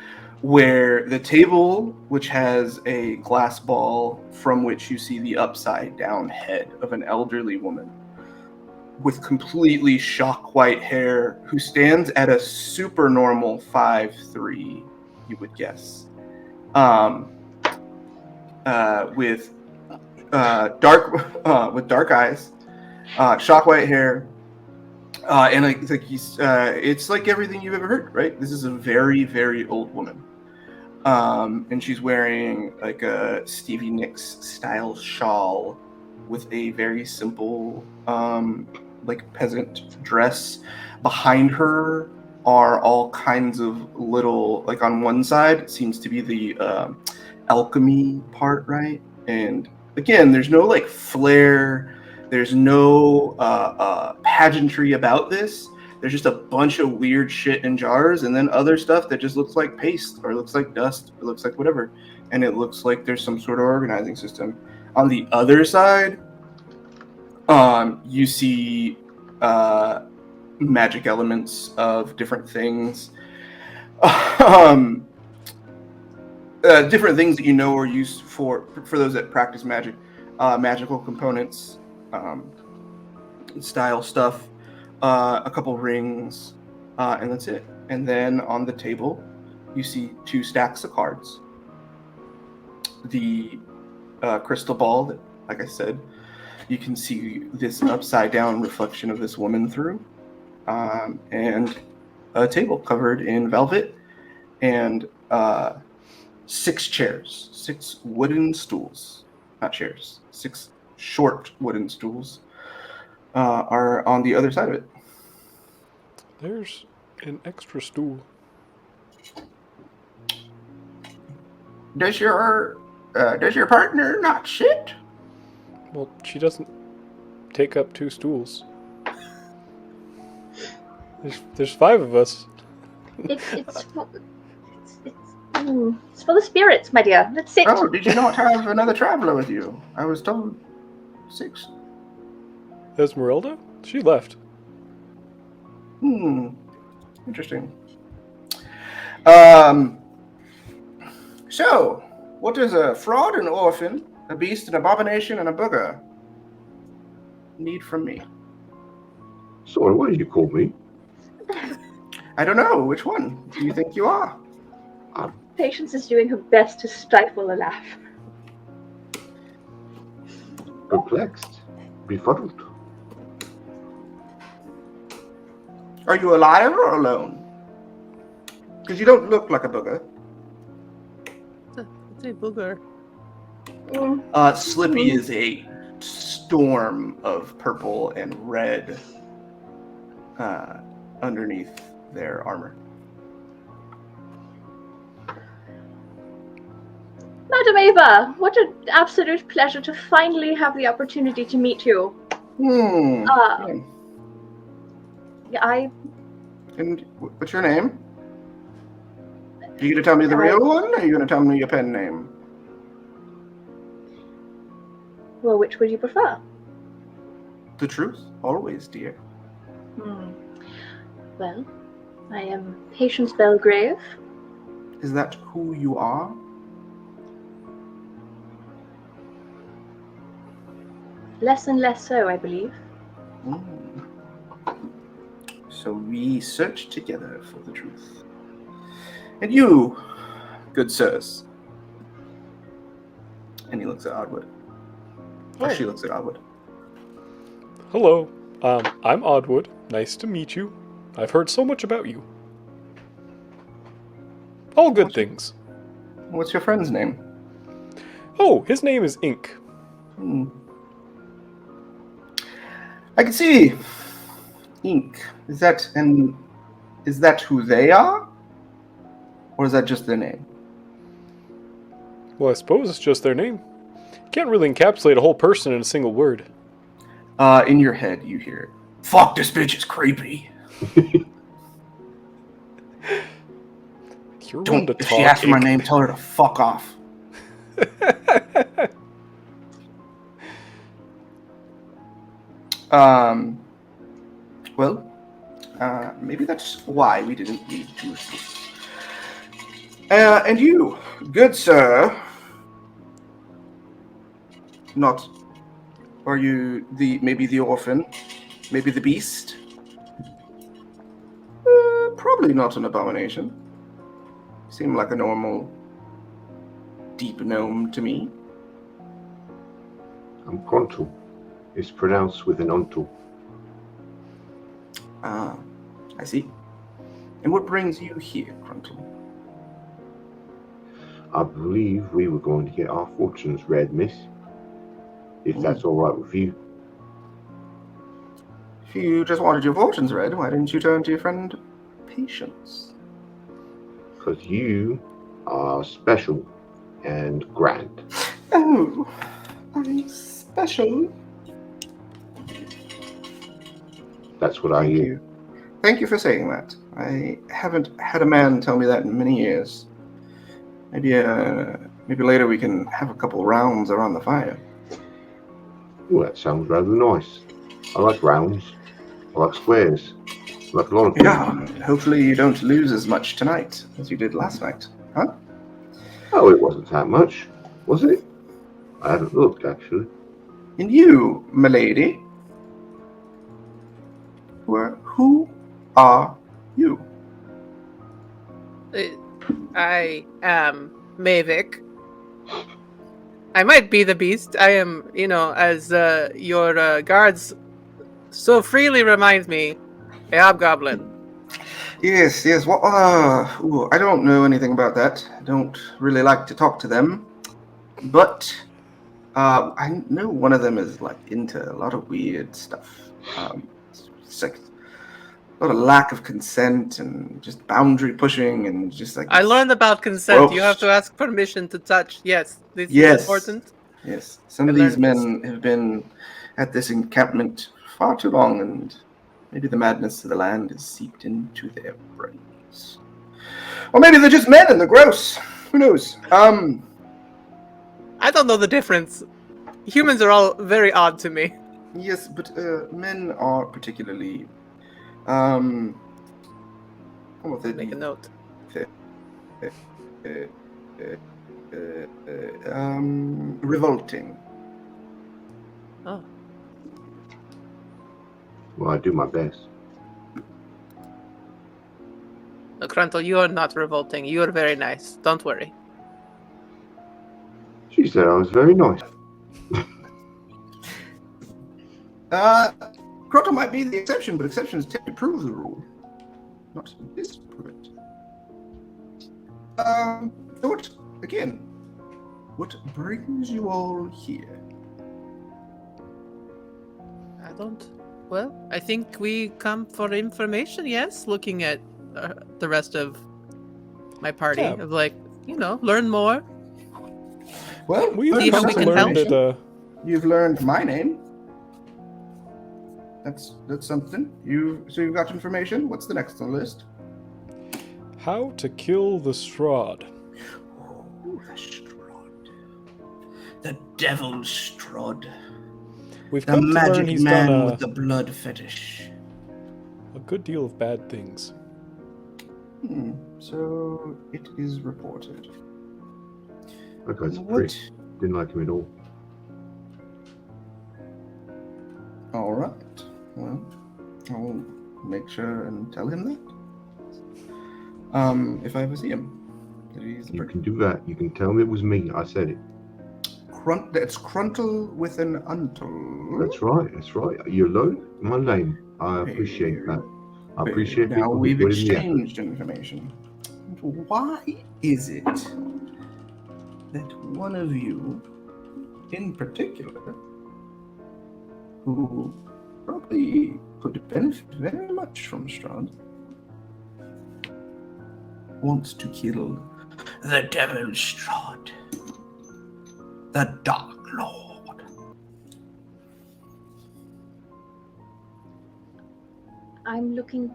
where the table, which has a glass ball from which you see the upside down head of an elderly woman with completely shock white hair, who stands at a super normal 5'3", you would guess, with dark eyes, shock white hair, and it's like everything you've ever heard, right? This is a very, very old woman, and she's wearing like a Stevie Nicks style shawl with a very simple like peasant dress. Behind her are all kinds of little, like on one side it seems to be the alchemy part, right? And again, there's no like flair, there's no pageantry about this. There's just a bunch of weird shit in jars, and then other stuff that just looks like paste or looks like dust or looks like whatever, and it looks like there's some sort of organizing system. On the other side, you see magic elements of different things, different things that you know are used for those that practice magic, magical components, style stuff, a couple rings, and that's it. And then on the table, you see 2 stacks of cards. The crystal ball that, like I said, you can see this upside down reflection of this woman through, and a table covered in velvet, and 6 chairs, 6 wooden stools, not chairs, 6 short wooden stools are on the other side of it. There's an extra stool. Does your partner not sit? Well, she doesn't take up 2 stools. There's 5 of us. It's for the spirits, my dear. Let's sit. Oh, did you not have another traveler with you? I was told 6. Esmerelda? She left. Interesting. So, what does a fraud, an orphan, a beast, an abomination, and a booger need from me? So, what did you call me? I don't know. Which one do you think you are? Patience is doing her best to stifle a laugh. Perplexed. Befuddled. Are you alive or alone? Because you don't look like a booger. It's a booger. Slippy is a storm of purple and red underneath their armor. Madame Eva, what an absolute pleasure to finally have the opportunity to meet you. And what's your name? Are you going to tell me the real one, or are you going to tell me your pen name? Well, which would you prefer? The truth, always, dear. Well, I am Patience Belgrave. Is that who you are? Less and less so, I believe. So we search together for the truth. And you, good sirs. And he looks at Oddwood. Or she looks at Oddwood. Hello, I'm Oddwood. Nice to meet you. I've heard so much about you. All good things. What's your friend's name? Oh, his name is Ink. I can see. Ink. Is that who they are? Or is that just their name? Well, I suppose it's just their name. Can't really encapsulate a whole person in a single word. In your head, you hear it. Fuck, this bitch is creepy. You're one Don't, to if talk, she asks for my Ink. name, tell her to fuck off. Well, maybe that's why we didn't need to escape. And you, good sir, are you maybe the orphan, maybe the beast? Probably not an abomination. Seem like a normal, deep gnome to me. I'm Contul. It's pronounced with an ontul. Ah, I see. And what brings you here, Cruntle? I believe we were going to get our fortunes read, miss. If that's all right with you. If you just wanted your fortunes read, why didn't you turn to your friend Patience? Because you are special and grand. Oh, I'm special. That's what I hear. Thank you for saying that. I haven't had a man tell me that in many years. Maybe later we can have a couple rounds around the fire. Oh, that sounds rather nice. I like rounds. I like squares. I like a lot of things. Yeah, hopefully you don't lose as much tonight as you did last night, huh? Oh, it wasn't that much, was it? I haven't looked, actually. And you, milady? Who are you? I am Mavic. I might be the beast. I am, as your guards so freely remind me, a hobgoblin. Yes. Well, I don't know anything about that. I don't really like to talk to them. But I know one of them is like into a lot of weird stuff. It's like a lot of lack of consent and just boundary pushing and just like. I learned about consent. Gross. You have to ask permission to touch. Yes, this is important. Yes, some of these men have been at this encampment far too long, and maybe the madness of the land is seeped into their brains. Or maybe they're just men and they're gross. Who knows? I don't know the difference. Humans are all very odd to me. Yes, but men are particularly Make a note. Revolting. Oh. Well, I do my best. Kruntle, you are not revolting. You are very nice. Don't worry. She said I was very nice. Crottle might be the exception, but exceptions tend to prove the rule, not disprove it. What brings you all here? I think we come for information, yes? Looking at the rest of my party, of learn more. Well, see how we can help. You've learned my name. That's something. You've got information. What's the next on the list? How to kill the Strahd. Oh, the Strahd. The devil's Strahd. We've The come to magic learn he's man done with the blood fetish. a good deal of bad things. So it is reported. That guy's a prick. Didn't like him at all. All right. Well, I'll make sure and tell him that. If I ever see him. You can do that. You can tell him it was me. I said it. It's Cruntle with an untle. That's right. You learned my name. I appreciate that. I appreciate now people we've who put in the effort. exchanged information. And why is it that one of you, in particular, who probably could benefit very much from Strahd, wants to kill the Devil Strahd, the Dark Lord? I'm looking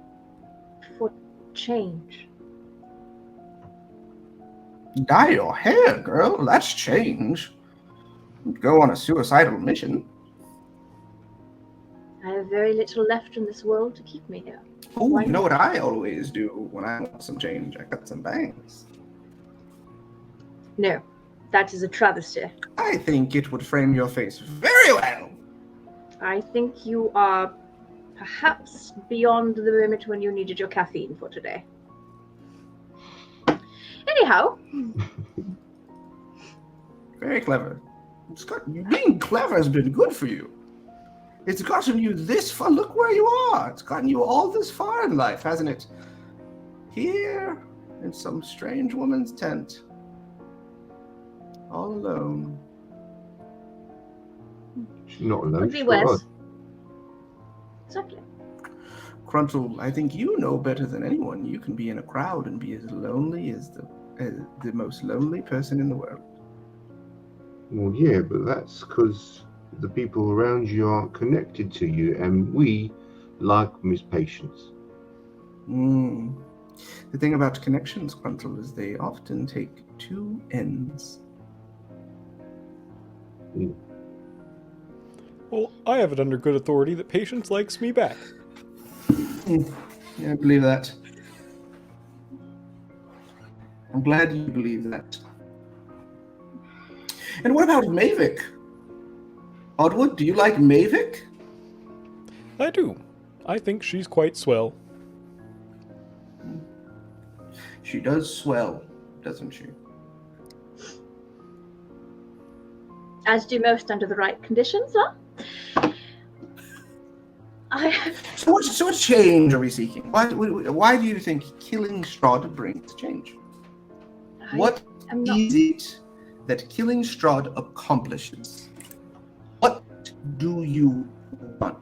for change. Dye your hair, girl. That's change. Go on a suicidal mission. I have very little left in this world to keep me here. Oh, Why you know not? what I always do when I want some change? I cut some bangs. No, that is a travesty. I think it would frame your face very well. I think you are perhaps beyond the limit when you needed your caffeine for today. Anyhow, Very clever. Being clever has been good for you. It's gotten you this far. Look where you are. It's gotten you all this far in life, hasn't it? Here, in some strange woman's tent. All alone. She's not alone. would be she's got worse. us. Exactly. Cruntle, I think you know better than anyone. You can be in a crowd and be as lonely as the most lonely person in the world. Well, yeah, but that's because the people around you aren't connected to you, and we like Miss Patience. The thing about connections, Cruntle, is they often take two ends. Well, I have it under good authority that Patience likes me back. Yeah, I believe that. I'm glad you believe that. And what about Mavic? Oddwood, do you like Mavic? I do. I think she's quite swell. She does swell, doesn't she? As do most under the right conditions, huh? So what change are we seeking? Why do you think killing Strahd brings change? What am not. is it that killing Strahd accomplishes? What do you want?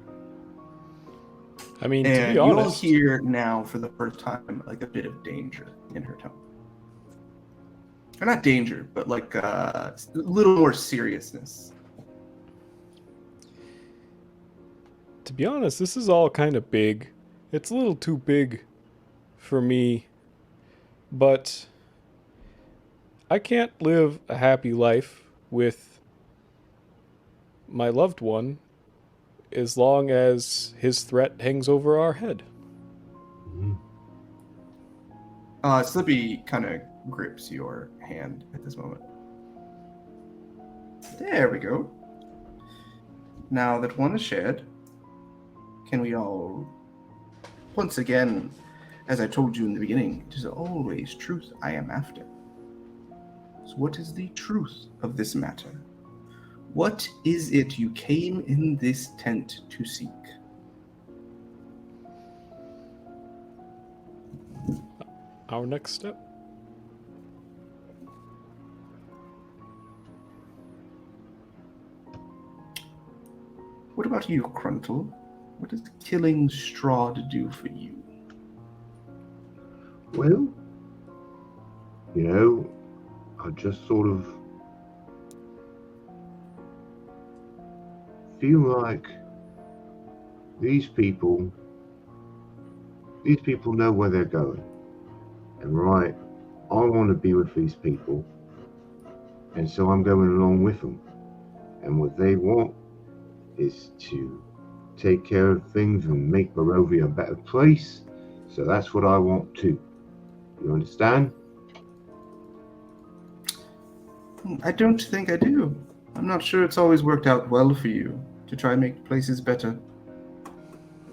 I mean, to And be honest, you'll hear now for the first time like a bit of danger in her tone. Or not danger, but like a little more seriousness. to be honest, this is all kind of big. It's a little too big for me, but I can't live a happy life with my loved one as long as his threat hangs over our head. Slippy kind of grips your hand at this moment. There we go. Now that one is shared, can we all, once again, as I told you in the beginning, it is always truth I am after. So what is the truth of this matter? What is it you came in this tent to seek? Our next step. What about you, Cruntle? What does killing Strahd do for you? Well, you know, I just sort of feel like these people know where they're going. And right, I want to be with these people. And so I'm going along with them. And what they want is to take care of things and make Barovia a better place. So that's what I want too. You understand? I don't think I do. I'm not sure it's always worked out well for you to try and make places better.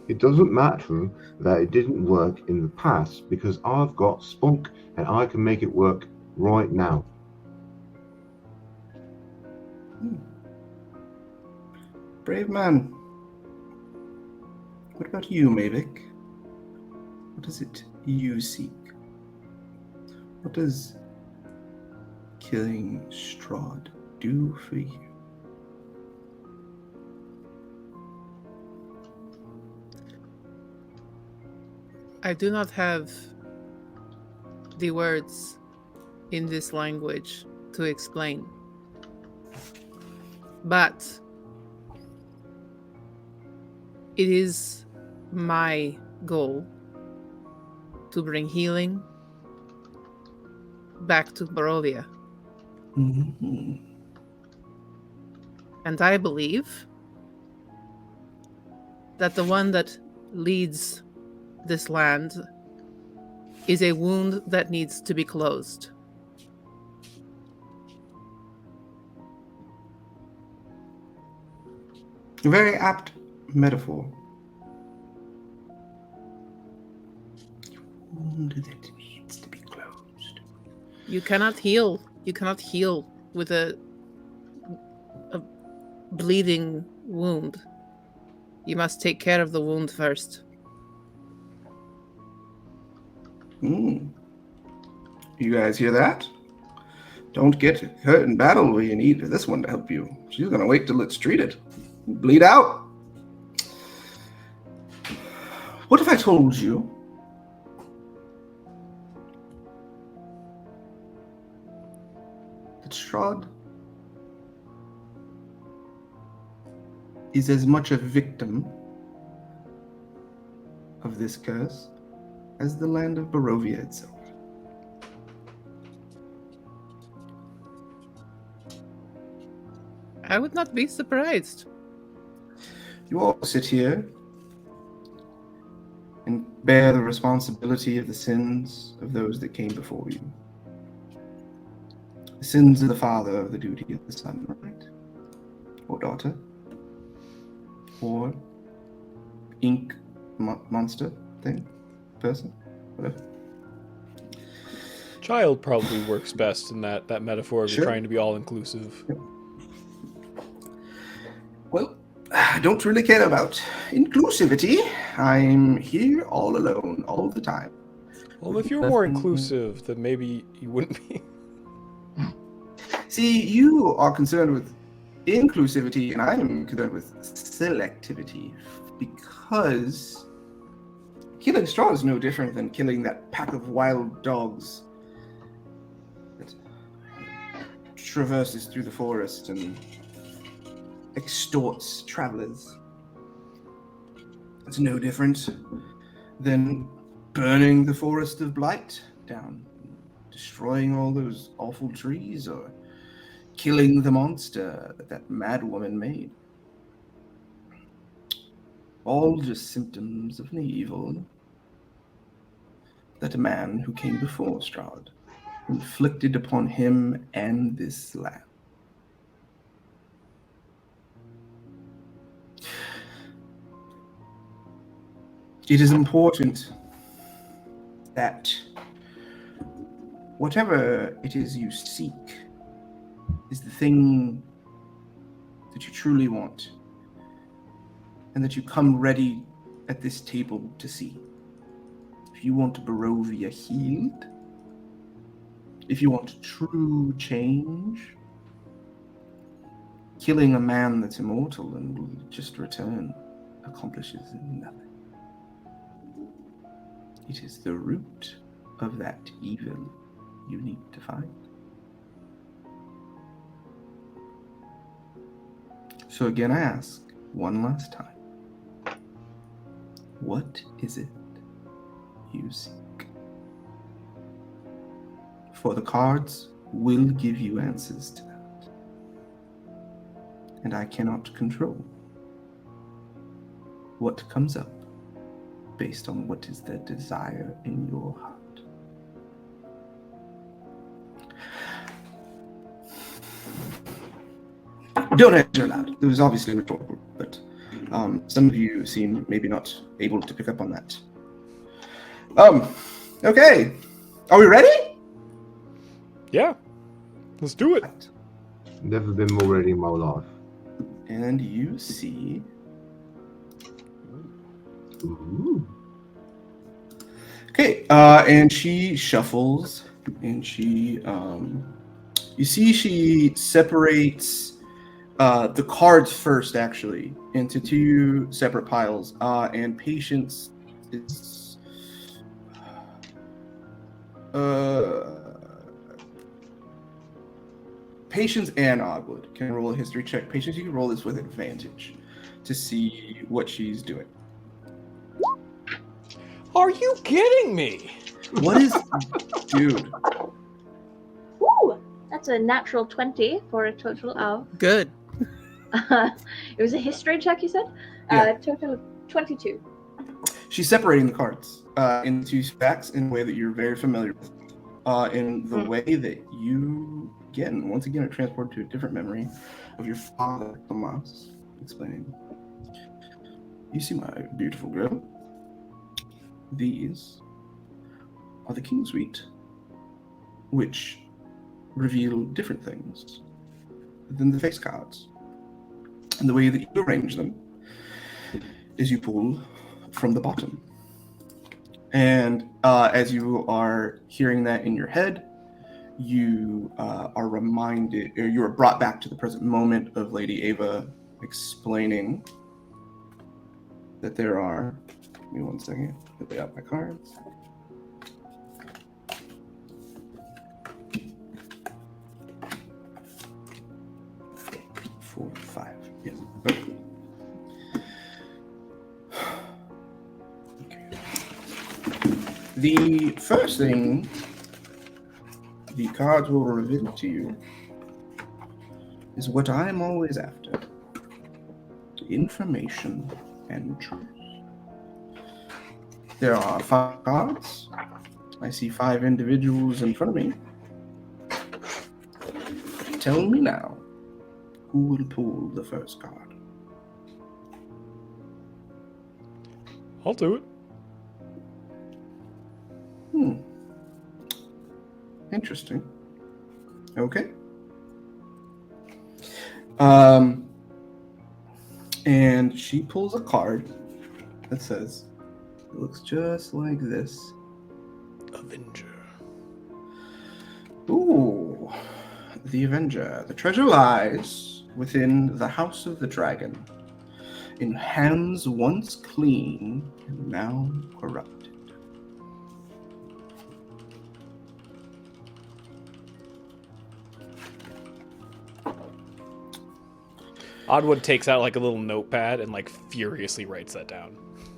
It doesn't matter that it didn't work in the past because I've got spunk and I can make it work right now. Brave man. What about you, Mavic? What is it you seek? What does killing Strahd do for you? I do not have the words in this language to explain. But it is my goal to bring healing back to Barovia. Mm-hmm. And I believe that the one that leads this land is a wound that needs to be closed. A very apt metaphor. Wound that needs to be closed. You cannot heal. You cannot heal with a bleeding wound. You must take care of the wound first. You guys hear that? Don't get hurt in battle where you need this one to help you. She's gonna wait till it's treated. Bleed out. What if I told you that Strahd is as much a victim of this curse as the land of Barovia itself? I would not be surprised. You all sit here and bear the responsibility of the sins of those that came before you. The sins of the father of the duty of the son, right? Or daughter? Or ink monster thing? Person? Whatever. Child probably works best in that metaphor if Sure. you're trying to be all-inclusive. Yep. Well, I don't really care about inclusivity. I'm here all alone, all the time. Well, if you were more inclusive, then maybe you wouldn't be. See, you are concerned with inclusivity, and I am concerned with selectivity, because killing Strahd is no different than killing that pack of wild dogs that traverses through the forest and extorts travelers. It's no different than burning the forest of Blight down, destroying all those awful trees, or killing the monster that mad woman made. All just symptoms of the evil that a man who came before Strahd inflicted upon him and this land. It is important that whatever it is you seek is the thing that you truly want, and that you come ready at this table to see. If you want Barovia healed, if you want true change, killing a man that's immortal and will just return accomplishes nothing. It is the root of that evil you need to find. So again, I ask one last time, what is it you seek? For the cards will give you answers to that. And I cannot control what comes up based on what is the desire in your heart. Don't answer loud. It was obviously rhetorical, but some of you seem maybe not able to pick up on that. Okay. Are we ready? Yeah. Let's do it. Right. Never been more ready in my life. And you see... Ooh. Okay, and she shuffles and she, you see, she separates the cards first, actually, into two separate piles. And Patience is, Patience and Ogwood can roll a history check. Patience, you can roll this with advantage to see what she's doing. Are you kidding me? What is, dude? Ooh, that's a natural 20 for a total of. Good. It was a history check, you said? Yeah. Total of 22. She's separating the cards into stacks in a way that you're very familiar with. In the way that you, again, once again, are transported to a different memory of your father, Tomas, explaining. You see, my beautiful girl, these are the King Suite, which reveal different things than the face cards. And the way that you arrange them is you pull from the bottom. And as you are hearing that in your head, you are reminded, or you are brought back to the present moment of Lady Eva explaining that there are, give me 1 second, put out my cards. Four, five, yes. Okay. The first thing the cards will reveal to you is what I am always after: information and truth. There are 5 cards. I see 5 individuals in front of me. Tell me now, who will pull the first card? I'll do it. Interesting. Okay. And she pulls a card that says, it looks just like this. Avenger. Ooh, the Avenger. The treasure lies within the House of the Dragon, in hands once clean and now corrupted. Oddwood takes out like a little notepad and like furiously writes that down.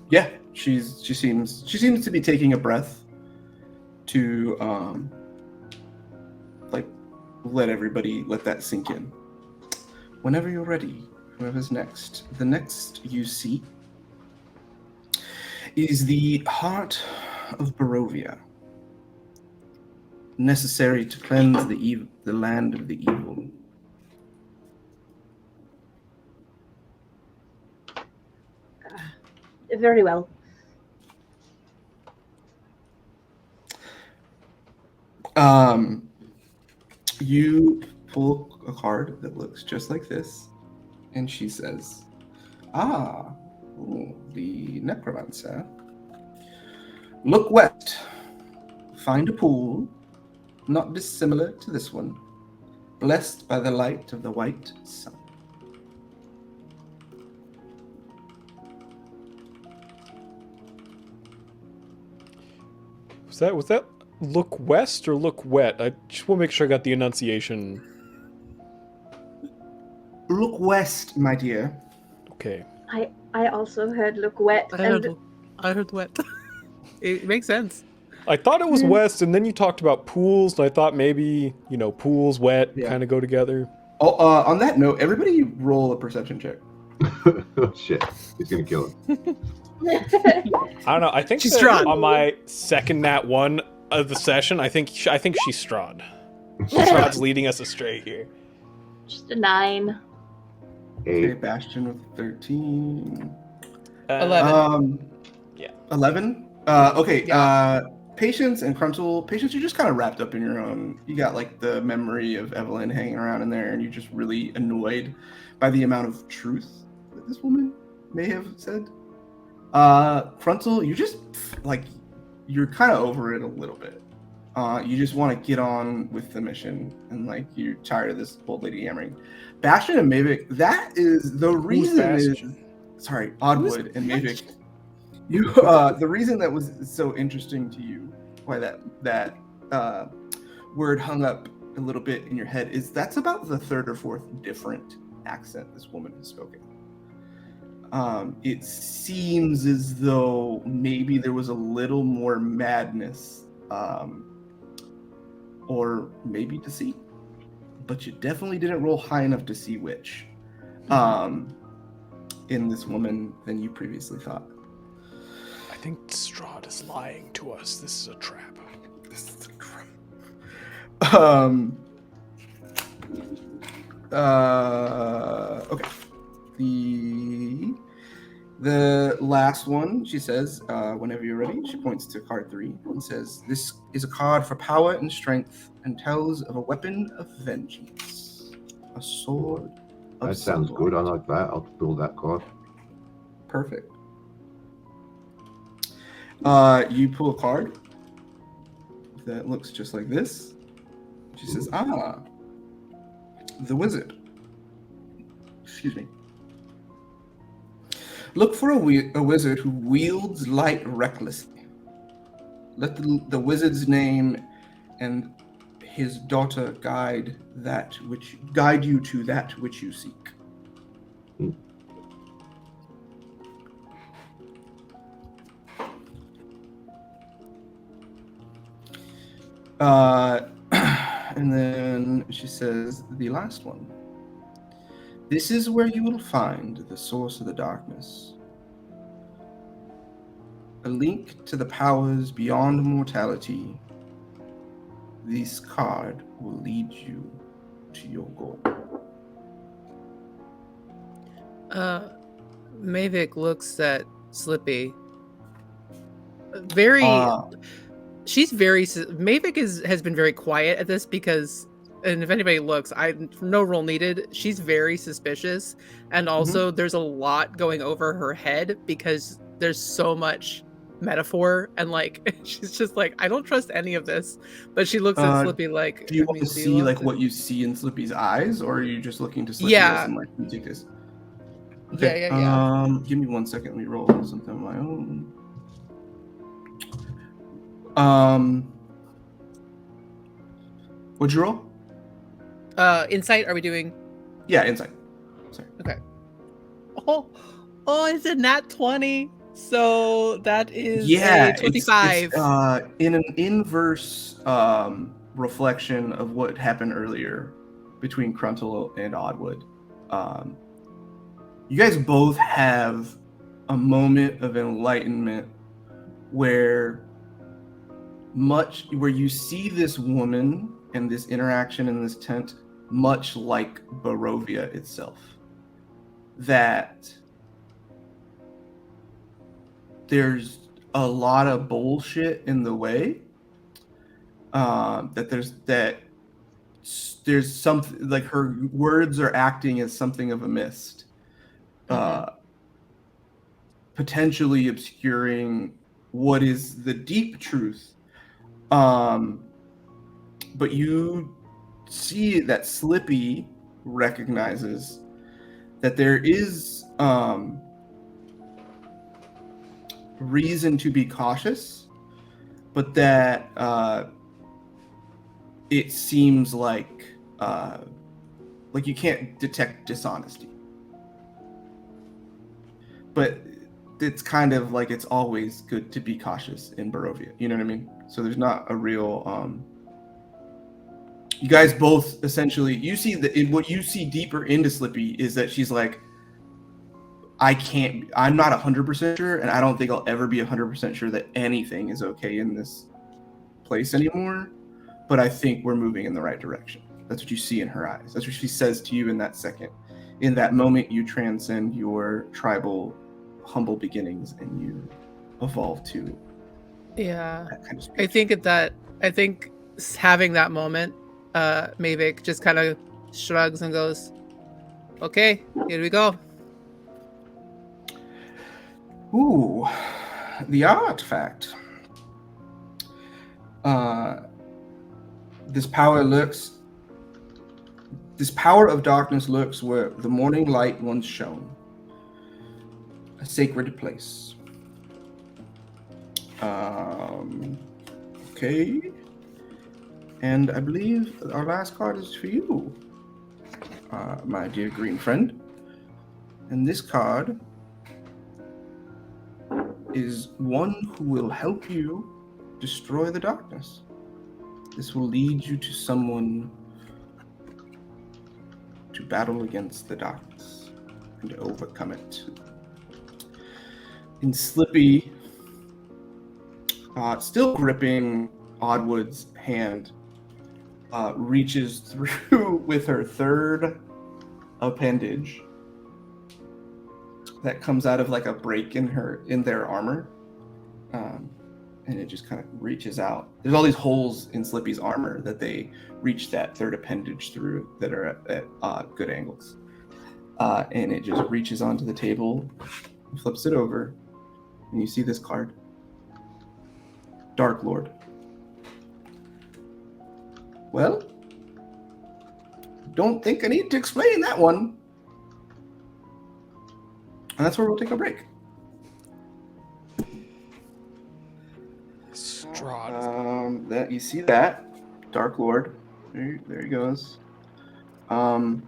Yeah, she seems to be taking a breath to like let that sink in. Whenever you're ready, whoever's next. The next you see is the heart of Barovia, necessary to cleanse the land of the evil. Very well. You pull a card that looks just like this, and she says, the necromancer. Look west. Find a pool, not dissimilar to this one, blessed by the light of the white sun. Was that look west or look wet? I just want to make sure I got the enunciation. Look west, my dear. Okay. I also heard look wet. I heard wet. It makes sense. I thought it was west, and then you talked about pools, and I thought maybe, pools, wet, kind of go together. Oh, on that note, everybody roll a perception check. Oh shit, he's gonna kill him. I don't know. I think She's that Strahd. on my second nat 1 of the session, I think she's Strahd. Strahd's leading us astray here. Just a 9. Okay, 8. Bastion with 13. 11. 11? Okay, Patience and Cruntle. Patience, you're just kind of wrapped up in your own. You got like the memory of Evelyn hanging around in there, and you're just really annoyed by the amount of truth that this woman may have said. Cruntle, you're just like, you're kind of over it a little bit. You just want to get on with the mission, and like you're tired of this old lady yammering. Bastion and Mavic, that is the reason Bastion? sorry, Oddwood and Mavic. You the reason that was so interesting to you, why that word hung up a little bit in your head, is that's about the third or fourth different accent this woman has spoken. It seems as though maybe there was a little more madness, or maybe deceit, but you definitely didn't roll high enough to see which in this woman than you previously thought. I think Strahd is lying to us. This is a trap. This is a trap. Okay. The last one, she says, whenever you're ready, she points to card 3 and says, "This is a card for power and strength and tells of a weapon of vengeance. A sword of That sounds Sandor." good. I like that. I'll build that card. Perfect. You pull a card that looks just like this. She says, the wizard. Excuse me. Look for a wizard who wields light recklessly. Let the wizard's name and his daughter guide you to that which you seek. And then she says the last one. This is where you will find the source of the darkness. A link to the powers beyond mortality. This card will lead you to your goal. Mavic looks at Slippy. Mavic has been very quiet at this because, and if anybody looks, no roll needed. She's very suspicious, and also there's a lot going over her head because there's so much metaphor, and like she's just like, I don't trust any of this. But she looks at Slippy like, do you want to see like what you see in Slippy's eyes, or are you just looking to Slippy as in like, you take this? Okay. Yeah. Give me 1 second. Let me roll something of my own. What'd you roll? Insight. Are we doing? Yeah, insight. Sorry. Okay. Oh, it's a nat 20. So that is a 25. It's in an inverse reflection of what happened earlier between Cruntle and Oddwood. You guys both have a moment of enlightenment where you see this woman and this interaction in this tent much like Barovia itself. That there's a lot of bullshit in the way. That there's something like her words are acting as something of a mist, potentially obscuring what is the deep truth. But you see that Slippy recognizes that there is reason to be cautious, but that it seems like you can't detect dishonesty. But it's kind of like it's always good to be cautious in Barovia. You know what I mean? So there's not a real. You guys both essentially, you see what you see deeper into Slippy is that she's like, I'm not 100% sure, and I don't think I'll ever be 100% sure that anything is okay in this place anymore. But I think we're moving in the right direction. That's what you see in her eyes. That's what she says to you in that second. In that moment, you transcend your tribal, humble beginnings, and you evolve to that kind of speech. I think having that moment, Mavic just kind of shrugs and goes, "Okay, here we go." Ooh, the artifact. This power of darkness lurks where the morning light once shone. A sacred place. Okay. And I believe our last card is for you, my dear green friend. And this card is one who will help you destroy the darkness. This will lead you to someone to battle against the darkness and to overcome it. And Slippy, still gripping Oddwood's hand, reaches through with her third appendage that comes out of like a break in their armor, and it just kind of reaches out. There's all these holes in Slippy's armor that they reach that third appendage through that are at good angles, and it just reaches onto the table, flips it over, and you see this card, Dark Lord. Well, don't think I need to explain that one. And that's where we'll take a break. Strahd. That you see that Dark Lord. There he goes. And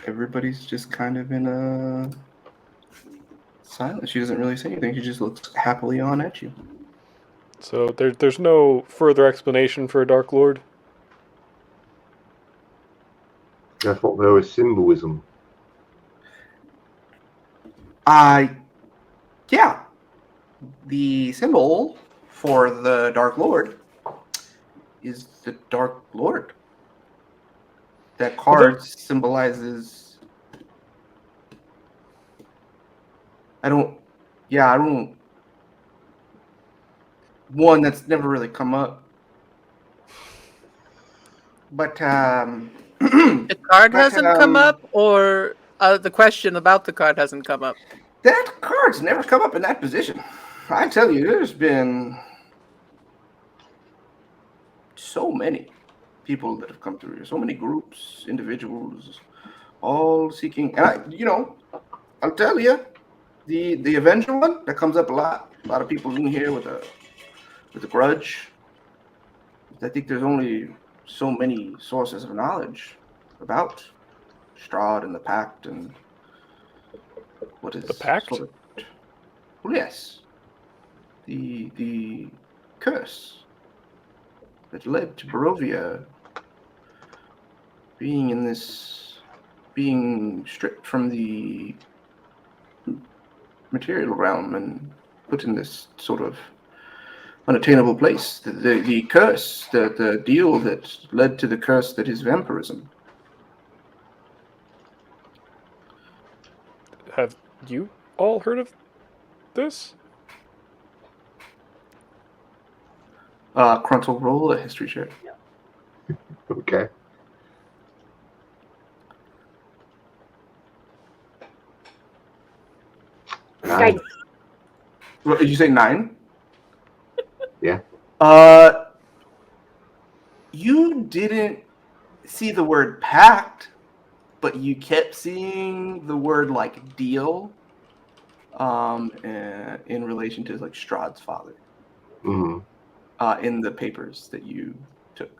everybody's just kind of in a silence. She doesn't really say anything. She just looks happily on at you. So there's no further explanation for a Dark Lord? I thought there was symbolism. Yeah. The symbol for the Dark Lord is the Dark Lord. That card symbolizes... I don't... One, that's never really come up. But, The card hasn't come up, or the question about the card hasn't come up? That card's never come up in that position. I tell you, there's been so many people that have come through here, so many groups, individuals, all seeking. And I'll tell you, the Avenger one that comes up a lot. A lot of people in here with a grudge. I think there's only so many sources of knowledge about Strahd and the Pact and what is the Pact? Well, yes, the curse that led to Barovia being stripped from the material realm and put in this sort of unattainable place. The curse, the deal that led to the curse that is vampirism. Have you all heard of this? Cruntle, roll a history check. Okay. Guys, What, did you say 9? Yeah. You didn't see the word pact, but you kept seeing the word like deal, in relation to like Strahd's father, Mm-hmm. in the papers that you took.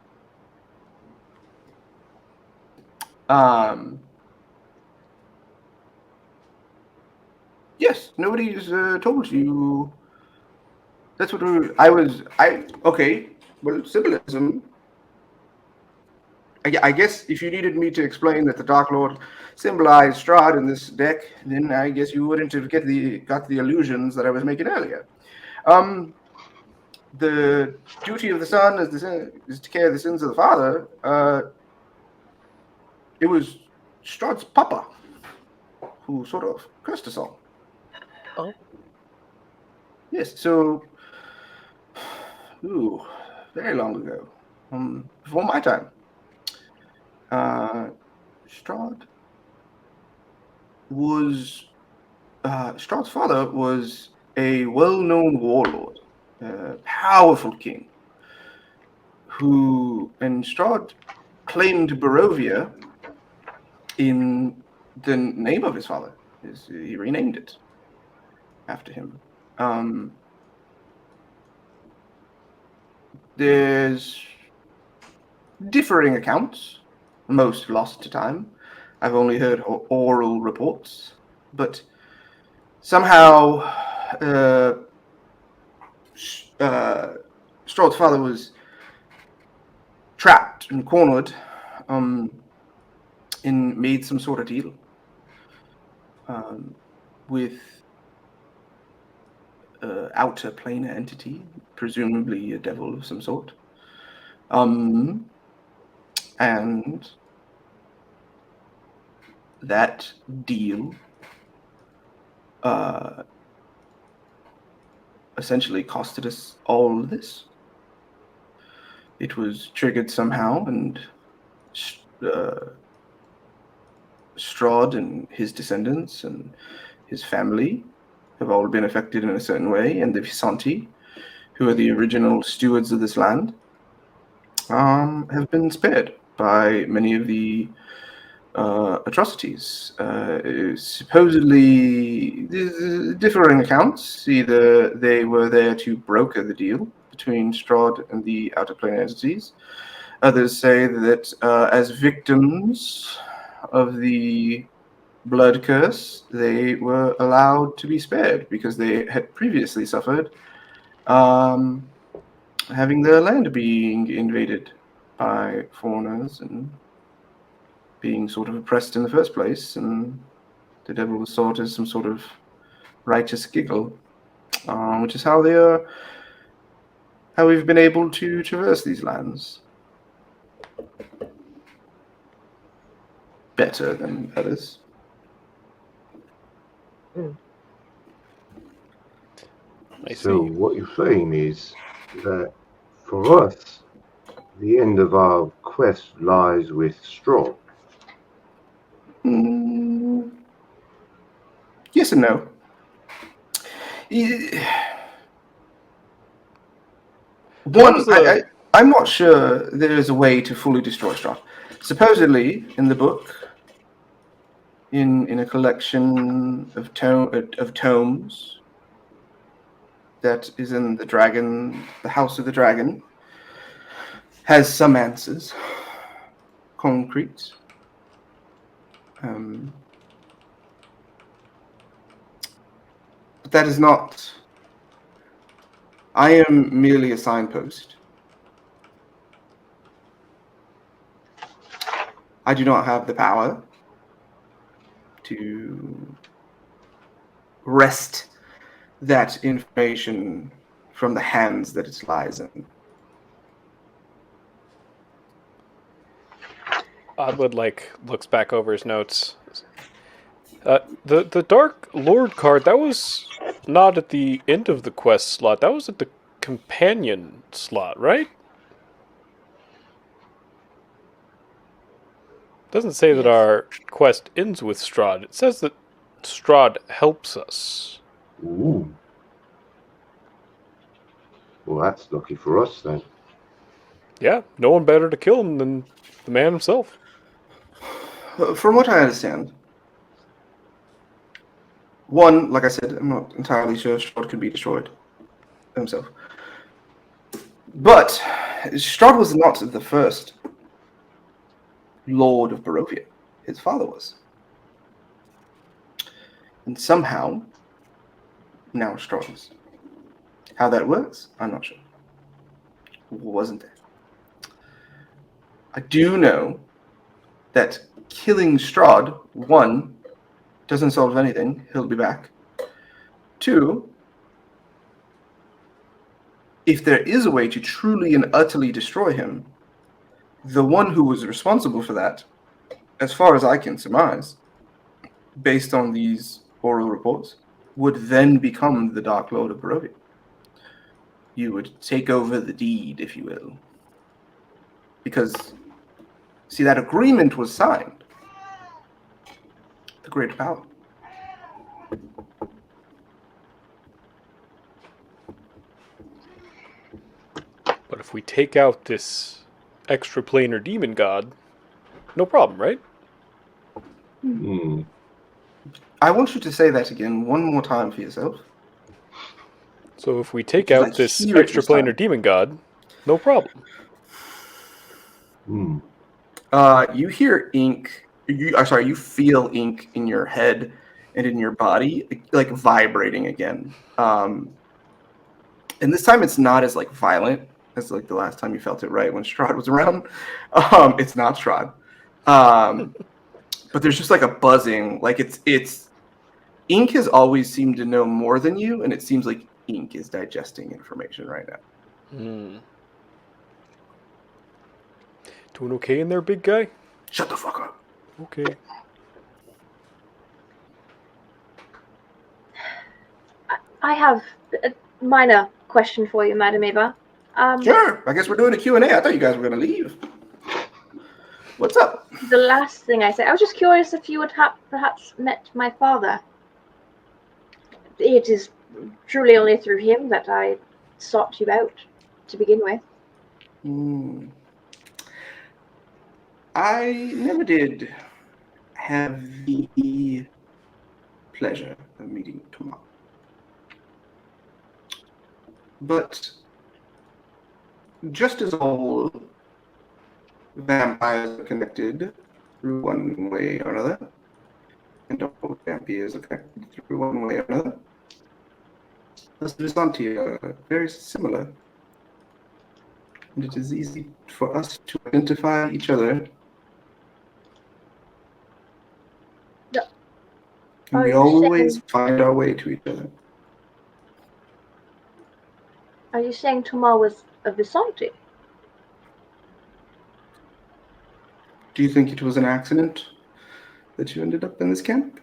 Yes, nobody's told you. That's what okay. Well, symbolism. I guess if you needed me to explain that the Dark Lord symbolized Strahd in this deck, then I guess you wouldn't have got the illusions that I was making earlier. The duty of the son is to carry the sins of the father. It was Strahd's papa who sort of cursed us all. Oh. Yes, so very long ago, before my time. Strahd was Strahd's father was a well-known warlord powerful king and Strahd claimed Barovia in the name of his father. He renamed it after him. There's differing accounts, most lost to time. I've only heard oral reports, but somehow Strahd's father was trapped and cornered and made some sort of deal with outer planar entity, presumably a devil of some sort. And that deal essentially costed us all of this. It was triggered somehow, and Strahd and his descendants and his family have all been affected in a certain way, and the Visanti, who are the original stewards of this land, have been spared by many of the atrocities. Supposedly, differing accounts. Either they were there to broker the deal between Strahd and the outer plane entities. Others say that as victims of the blood curse, they were allowed to be spared because they had previously suffered having their land being invaded by foreigners and being sort of oppressed in the first place, and the devil was sought as some sort of righteous giggle, which is how we've been able to traverse these lands better than others. So what you're saying is that for us, the end of our quest lies with Strahd. Yes and no. One, I'm not sure there is a way to fully destroy Strahd. Supposedly, in the book, in a collection of tomes that is in the House of the Dragon, has some answers, concrete. But that is not. I am merely a signpost. I do not have the power to wrest that information from the hands that it lies in. Oddwood looks back over his notes. The Dark Lord card, that was not at the end of the quest slot. That was at the companion slot, right? Doesn't say that our quest ends with Strahd. It says that Strahd helps us. Ooh. Well, that's lucky for us then. Yeah, no one better to kill him than the man himself. From what I understand, one, like I said, I'm not entirely sure Strahd can be destroyed himself. But Strahd was not the first Lord of Barovia. His father was. And somehow, now Strahd is. How that works, I'm not sure. Wasn't there. I do know that killing Strahd, one, doesn't solve anything. He'll be back. Two, if there is a way to truly and utterly destroy him, the one who was responsible for that, as far as I can surmise, based on these oral reports, would then become the Dark Lord of Barovia. You would take over the deed, if you will. Because, see, that agreement was signed. The great power. But if we take out this extraplanar demon god, no problem, right? Hmm. I want you to say that again one more time for yourself. So if we take Because I out this hear it this extraplanar time. demon god, no problem. Hmm. You hear ink. You feel ink in your head and in your body, like vibrating again. And this time it's not as like violent as like the last time you felt it, right? When Strahd was around. It's not Strahd. But there's just like a buzzing, like it's ink has always seemed to know more than you, and it seems like ink is digesting information right now. Doing okay in there, big guy? Shut the fuck up. Okay. I have a minor question for you, Madame Eva. Sure. I guess we're doing a Q&A. I thought you guys were going to leave. What's up? The last thing I said, I was just curious if you would have perhaps met my father. It is truly only through him that I sought you out to begin with. I never did have the pleasure of meeting Tomorrow. But just as all vampires are connected through one way or another, and all vampires are connected through one way or another, the Visanti are very similar. And it is easy for us to identify each other. And we always find our way to each other. Are you saying Tomar was a Visanti? Do you think it was an accident that you ended up in this camp?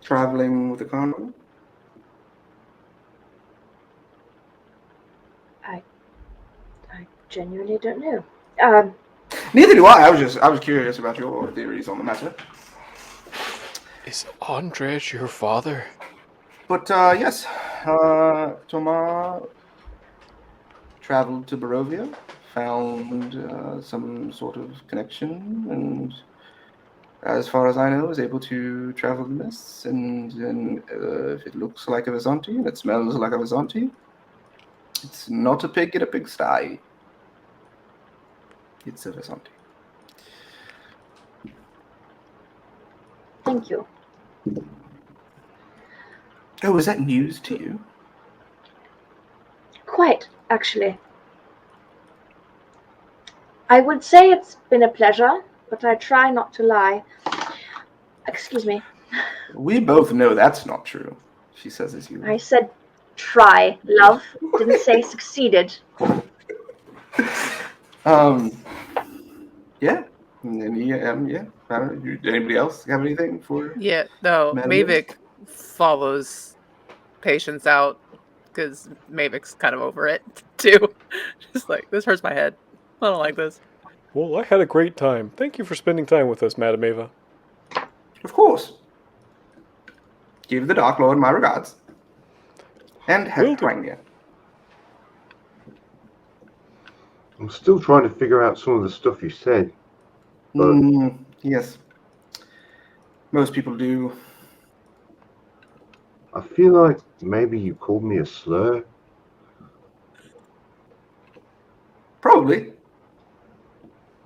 Traveling with a carnival? I genuinely don't know. Neither do I. I was curious about your theories on the matter. Is Adrej your father? But yes, Thomas traveled to Barovia, found some sort of connection, and as far as I know, is able to travel the mists. And if it looks like a Visanti and it smells like a Visanti, it's not a pig in a pigsty. It's a Visanti. Thank you. Oh, is that news to you? Quite, actually. I would say it's been a pleasure, but I try not to lie. Excuse me. We both know that's not true, she says as you... I said try, love. Didn't say succeeded. Yeah. Yeah. I don't know. Anybody else have anything for... Yeah, no, Mavic follows Patience out because Mavic's kind of over it too. Just like, this hurts my head. I don't like this. Well, I had a great time. Thank you for spending time with us, Madame Eva. Of course. Give the Dark Lord my regards. And have Courtney. I'm still trying to figure out some of the stuff you said. But... yes. Most people do. I feel like maybe you called me a slur. Probably.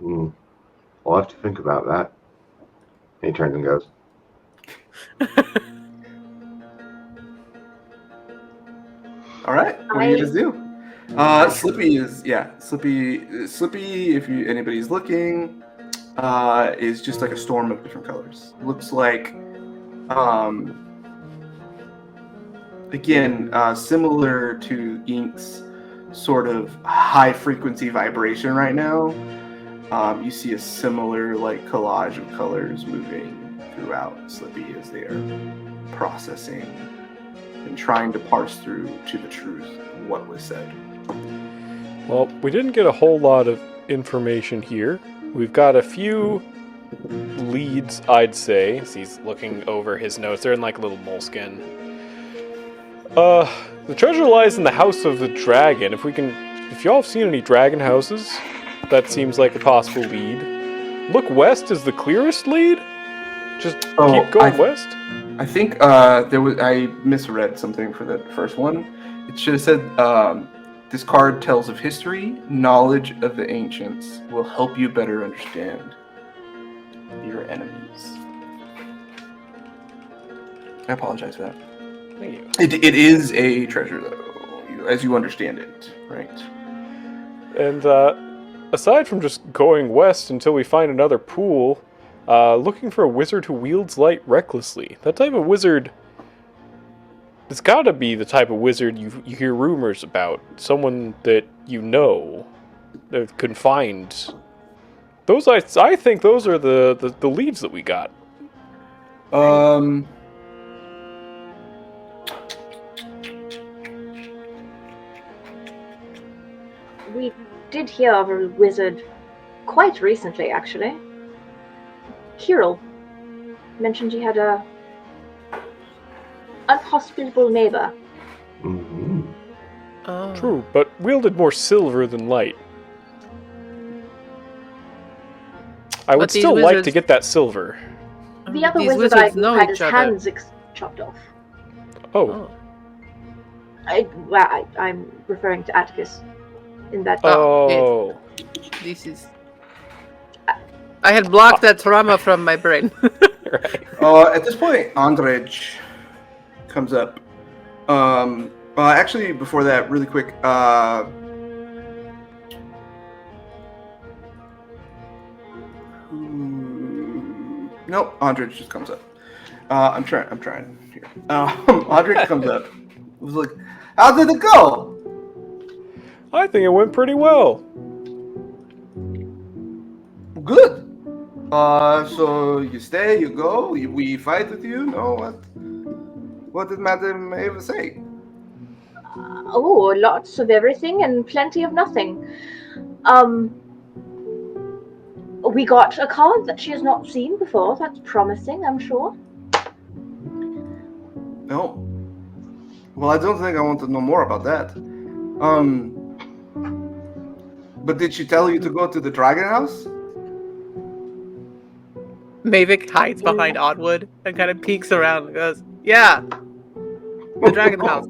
I'll have to think about that. And he turns and goes. All right. What do you guys do? Slippy is Slippy. If anybody's looking, is just like a storm of different colors. Looks like, again, similar to Ink's sort of high frequency vibration right now. You see a similar like collage of colors moving throughout Slippy as they are processing and trying to parse through to the truth of what was said. Well, we didn't get a whole lot of information here. We've got a few leads, I'd say, as he's looking over his notes. They're in like a little moleskin. The treasure lies in the House of the Dragon. If y'all have seen any dragon houses, that seems like a possible lead. Look west is the clearest lead. Just keep going west. I think I misread something for the first one. It should have said, this card tells of history, knowledge of the ancients will help you better understand your enemies. I apologize for that. Thank you. It is a treasure, though, as you understand it, right? And aside from just going west until we find another pool, looking for a wizard who wields light recklessly. That type of wizard... It's gotta be the type of wizard you hear rumors about. Someone that you know that can find... Those, I think those are the leads that we got. We did hear of a wizard quite recently, actually. Kirill mentioned he had a unhospitable neighbor. Mm-hmm. Oh. True, but wielded more silver than light. I would still like to get that silver. The other These wizard I wizards know had his each other. hands chopped off. Oh. I'm referring to Atticus in that. Oh. This is... I had blocked that trauma from my brain. Right. At this point, Adrej comes up. Actually, before that, really quick. Nope, Adrej just comes up. I'm trying here. Adrej comes up. It was like, how did it go? I think it went pretty well. Good. So you stay, you go, we fight with you? No, what did Madame Eva say? Oh, lots of everything and plenty of nothing. We got a card that she has not seen before. That's promising, I'm sure. No. Well, I don't think I want to know more about that. But did she tell you to go to the Dragon House? Mavic hides behind Oddwood and kind of peeks around and goes, yeah, the Dragon House.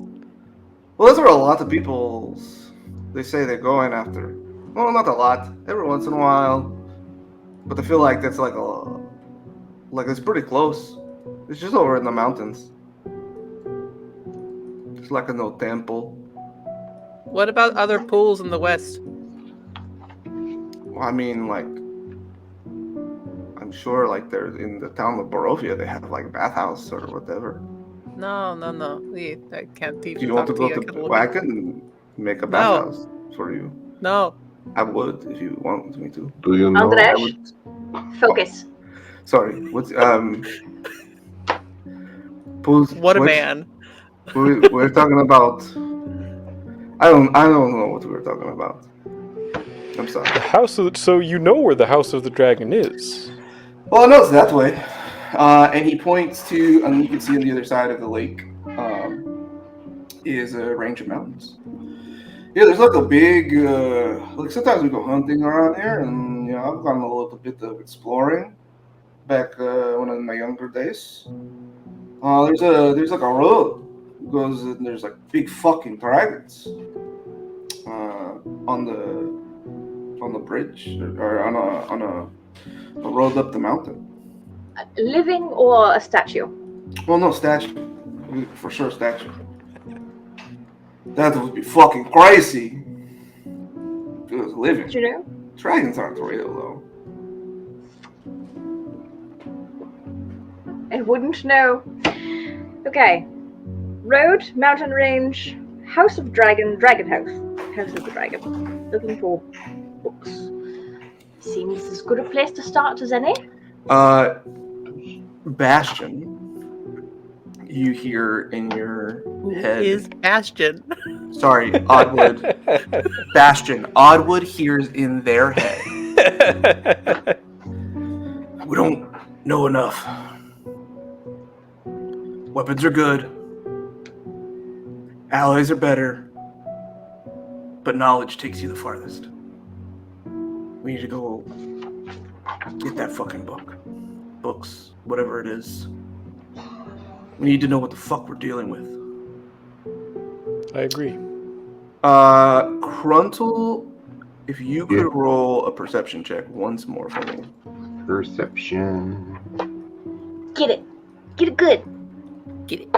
Well, those are a lot of people they say they're going after. Well, not a lot. Every once in a while. But I feel like that's like it's pretty close. It's just over in the mountains. It's like an old temple. What about other pools in the west? Well, I mean, like, I'm sure, like, there's in the town of Barovia, they have like a bathhouse or whatever. No. I can't teach. Do you want to go to Wacken and make a bathhouse for you? No. I would if you want me to. Do you know? Adrej, focus. Sorry. What's pools? What a man. We're talking about. I don't know what we're talking about. I'm sorry. So you know where the House of the Dragon is. Well, I know it's that way. And he points to, and you can see on the other side of the lake, is a range of mountains. Yeah, there's like a big, like sometimes we go hunting around here, and you know, I've gone a little bit of exploring back when in my younger days. There's like a road goes, and there's like big fucking dragons on the bridge or on a road up the mountain. Living or a statue? Well, no, statue. For sure, statue. That would be fucking crazy. If it was living. Do you know? Dragons aren't real, though. I wouldn't know. Okay. Road, mountain range, House of Dragon, Dragon House. House of the Dragon. Looking for books. Seems as good a place to start as any. Bastion. You hear in your head. Is Bastion. Sorry, Oddwood. Bastion. Oddwood hears in their head. We don't know enough. Weapons are good. Allies are better, but knowledge takes you the farthest. We need to go get that fucking book. Books, whatever it is. We need to know what the fuck we're dealing with. I agree. Cruntle, if you could roll a perception check once more for me. Perception. Get it. Get it good. Get it.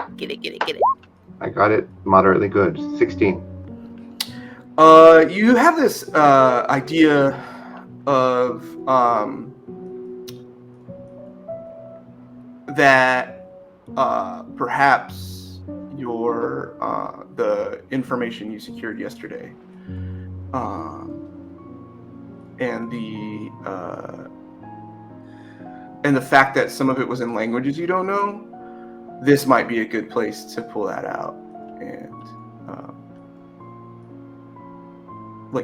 I got it moderately good. 16. You have this idea of that perhaps your the information you secured yesterday and the fact that some of it was in languages you don't know, this might be a good place to pull that out and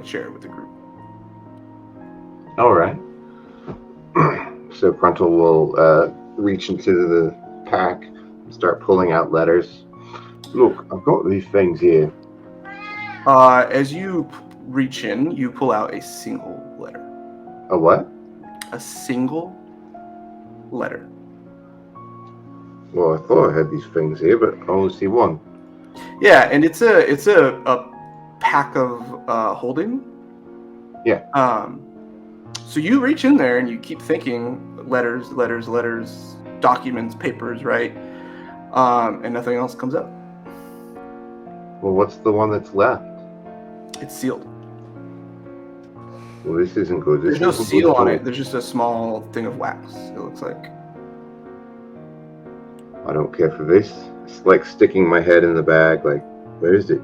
share it with the group. All right. So Cruntle will reach into the pack and start pulling out letters. Look, I've got these things here. As you reach in, you pull out a single letter. A what? A single letter. Well, I thought I had these things here, but I only see one. Yeah, and it's a pack of holding. Yeah. So you reach in there and you keep thinking letters, documents, papers, right? And nothing else comes up. Well, what's the one that's left? It's sealed. Well, this isn't good. There's no seal on it. There's just a small thing of wax, it looks like. I don't care for this. It's like sticking my head in the bag. Like, where is it?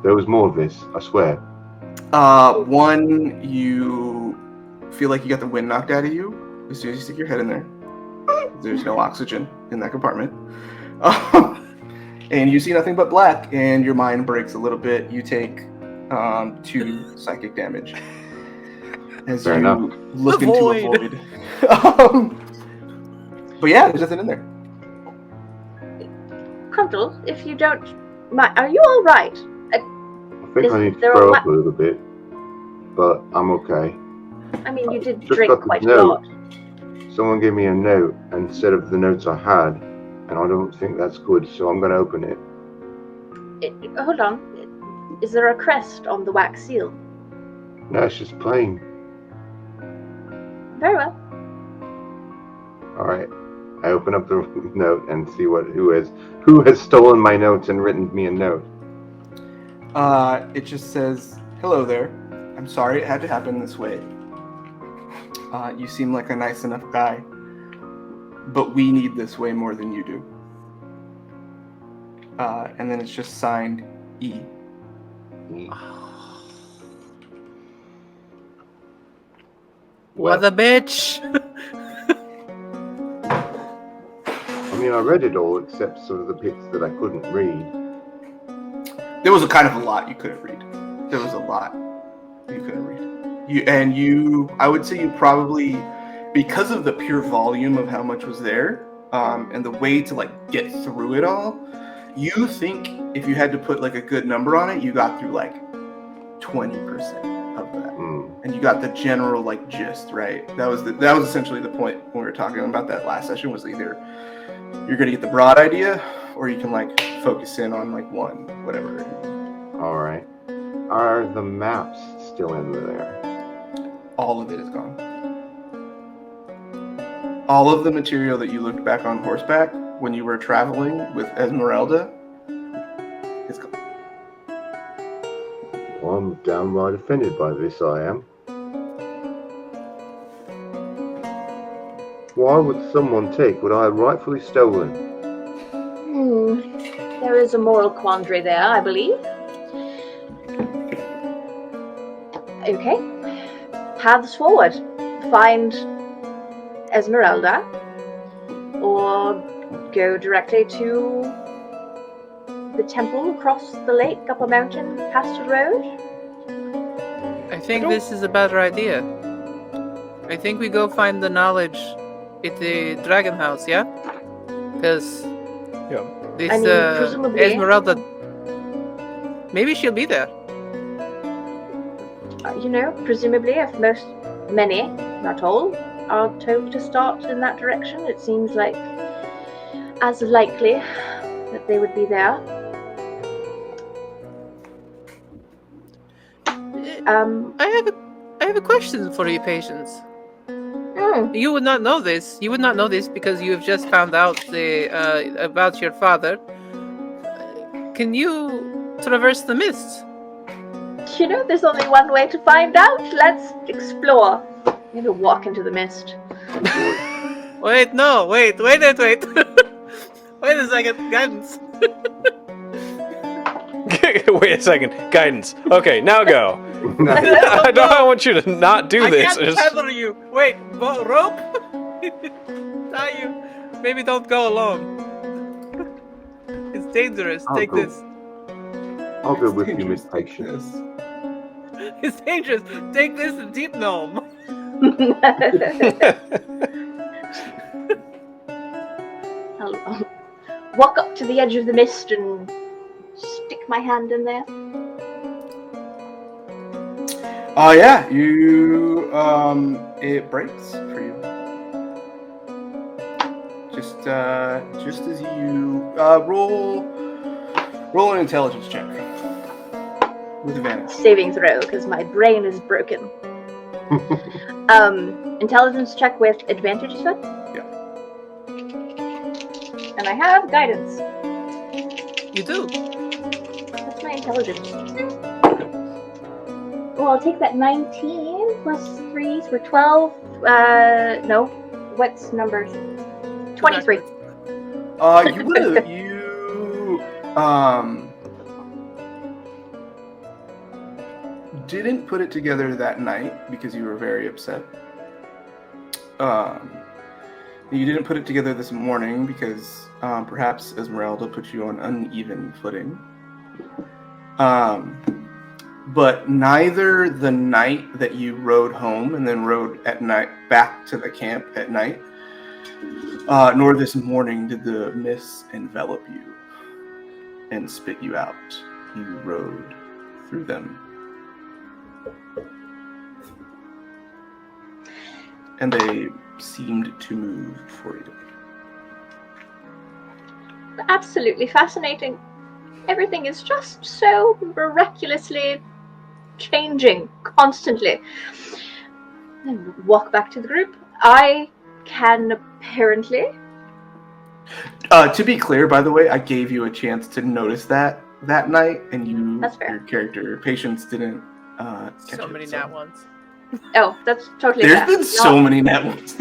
There was more of this, I swear. One, you feel like you got the wind knocked out of you as soon as you stick your head in there. There's no oxygen in that compartment. And you see nothing but black, and your mind breaks a little bit. You take 2 psychic damage as Fair you enough. look into a void. But yeah, there's nothing in there. Cruntle, if you don't mind, are you all right? I think I need to throw up a little bit, but I'm okay. I mean, you did Just drink got this quite a note. lot. Someone gave me a note instead of the notes I had, and I don't think that's good, so I'm going to open it. Hold on. Is there a crest on the wax seal? No, it's just plain. Very well. All right. I open up the note and see who has stolen my notes and written me a note. It just says, "Hello there. I'm sorry it had to happen this way. You seem like a nice enough guy, but we need this way more than you do." And then it's just signed E. What a bitch! I mean, I read it all except sort of the bits that I couldn't read. There was a kind of a lot you couldn't read. There was a lot you couldn't read. I would say you probably, because of the pure volume of how much was there, and the way to like get through it all, you think if you had to put like a good number on it, you got through like 20% of that. And you got the general like gist, right? That was essentially the point when we were talking about that last session, was either you're gonna get the broad idea, or you can like focus in on like one, whatever it is. All right. Are the maps still in there? All of it is gone. All of the material that you looked back on horseback when you were traveling with Esmerelda is gone. Well, I'm downright offended by this, I am. Why would someone take what I had rightfully stolen? There is a moral quandary there, I believe. Okay. Paths forward. Find Esmerelda, or go directly to the temple across the lake, up a mountain, past a road. I think this is a better idea. I think we go find the knowledge at the Dragon House, yeah? Because this presumably Esmeralda Maybe she'll be there. Presumably, if many, not all, are told to start in that direction, it seems like as likely that they would be there. I have a question for you, patients. You would not know this. You would not know this because you have just found out about your father. Can you traverse the mists? There's only one way to find out. Let's explore. I'm going to walk into the mist. Wait. Wait a second. Guidance. Wait a second. Guidance. Okay, now go. I don't want you to not do this. I can't tether you. Wait, rope? Tie you. Maybe don't go alone. It's dangerous. Take this. I'll go with you, Miss Pike. It's dangerous. Take this, deep gnome. I'll walk up to the edge of the mist and stick my hand in there. Oh yeah, you it breaks for you. Just as you roll an intelligence check with advantage. Saving throw because my brain is broken. Intelligence check with advantage, you said? Yeah. And I have guidance. You do. That's my intelligence. Well, I'll take that 19 plus 3 for 12. No. What's numbers? 23. You didn't put it together that night because you were very upset. You didn't put it together this morning because perhaps Esmerelda put you on uneven footing. But neither the night that you rode home and then rode at night back to the camp at night, nor this morning did the mists envelop you and spit you out. You rode through them. And they seemed to move for you. Absolutely fascinating. Everything is just so miraculously changing constantly. And walk back to the group. I can apparently... To be clear, by the way, I gave you a chance to notice that night, and your character, Patience, didn't catch so many nat ones. Oh, that's totally There's fair. been so many nat ones.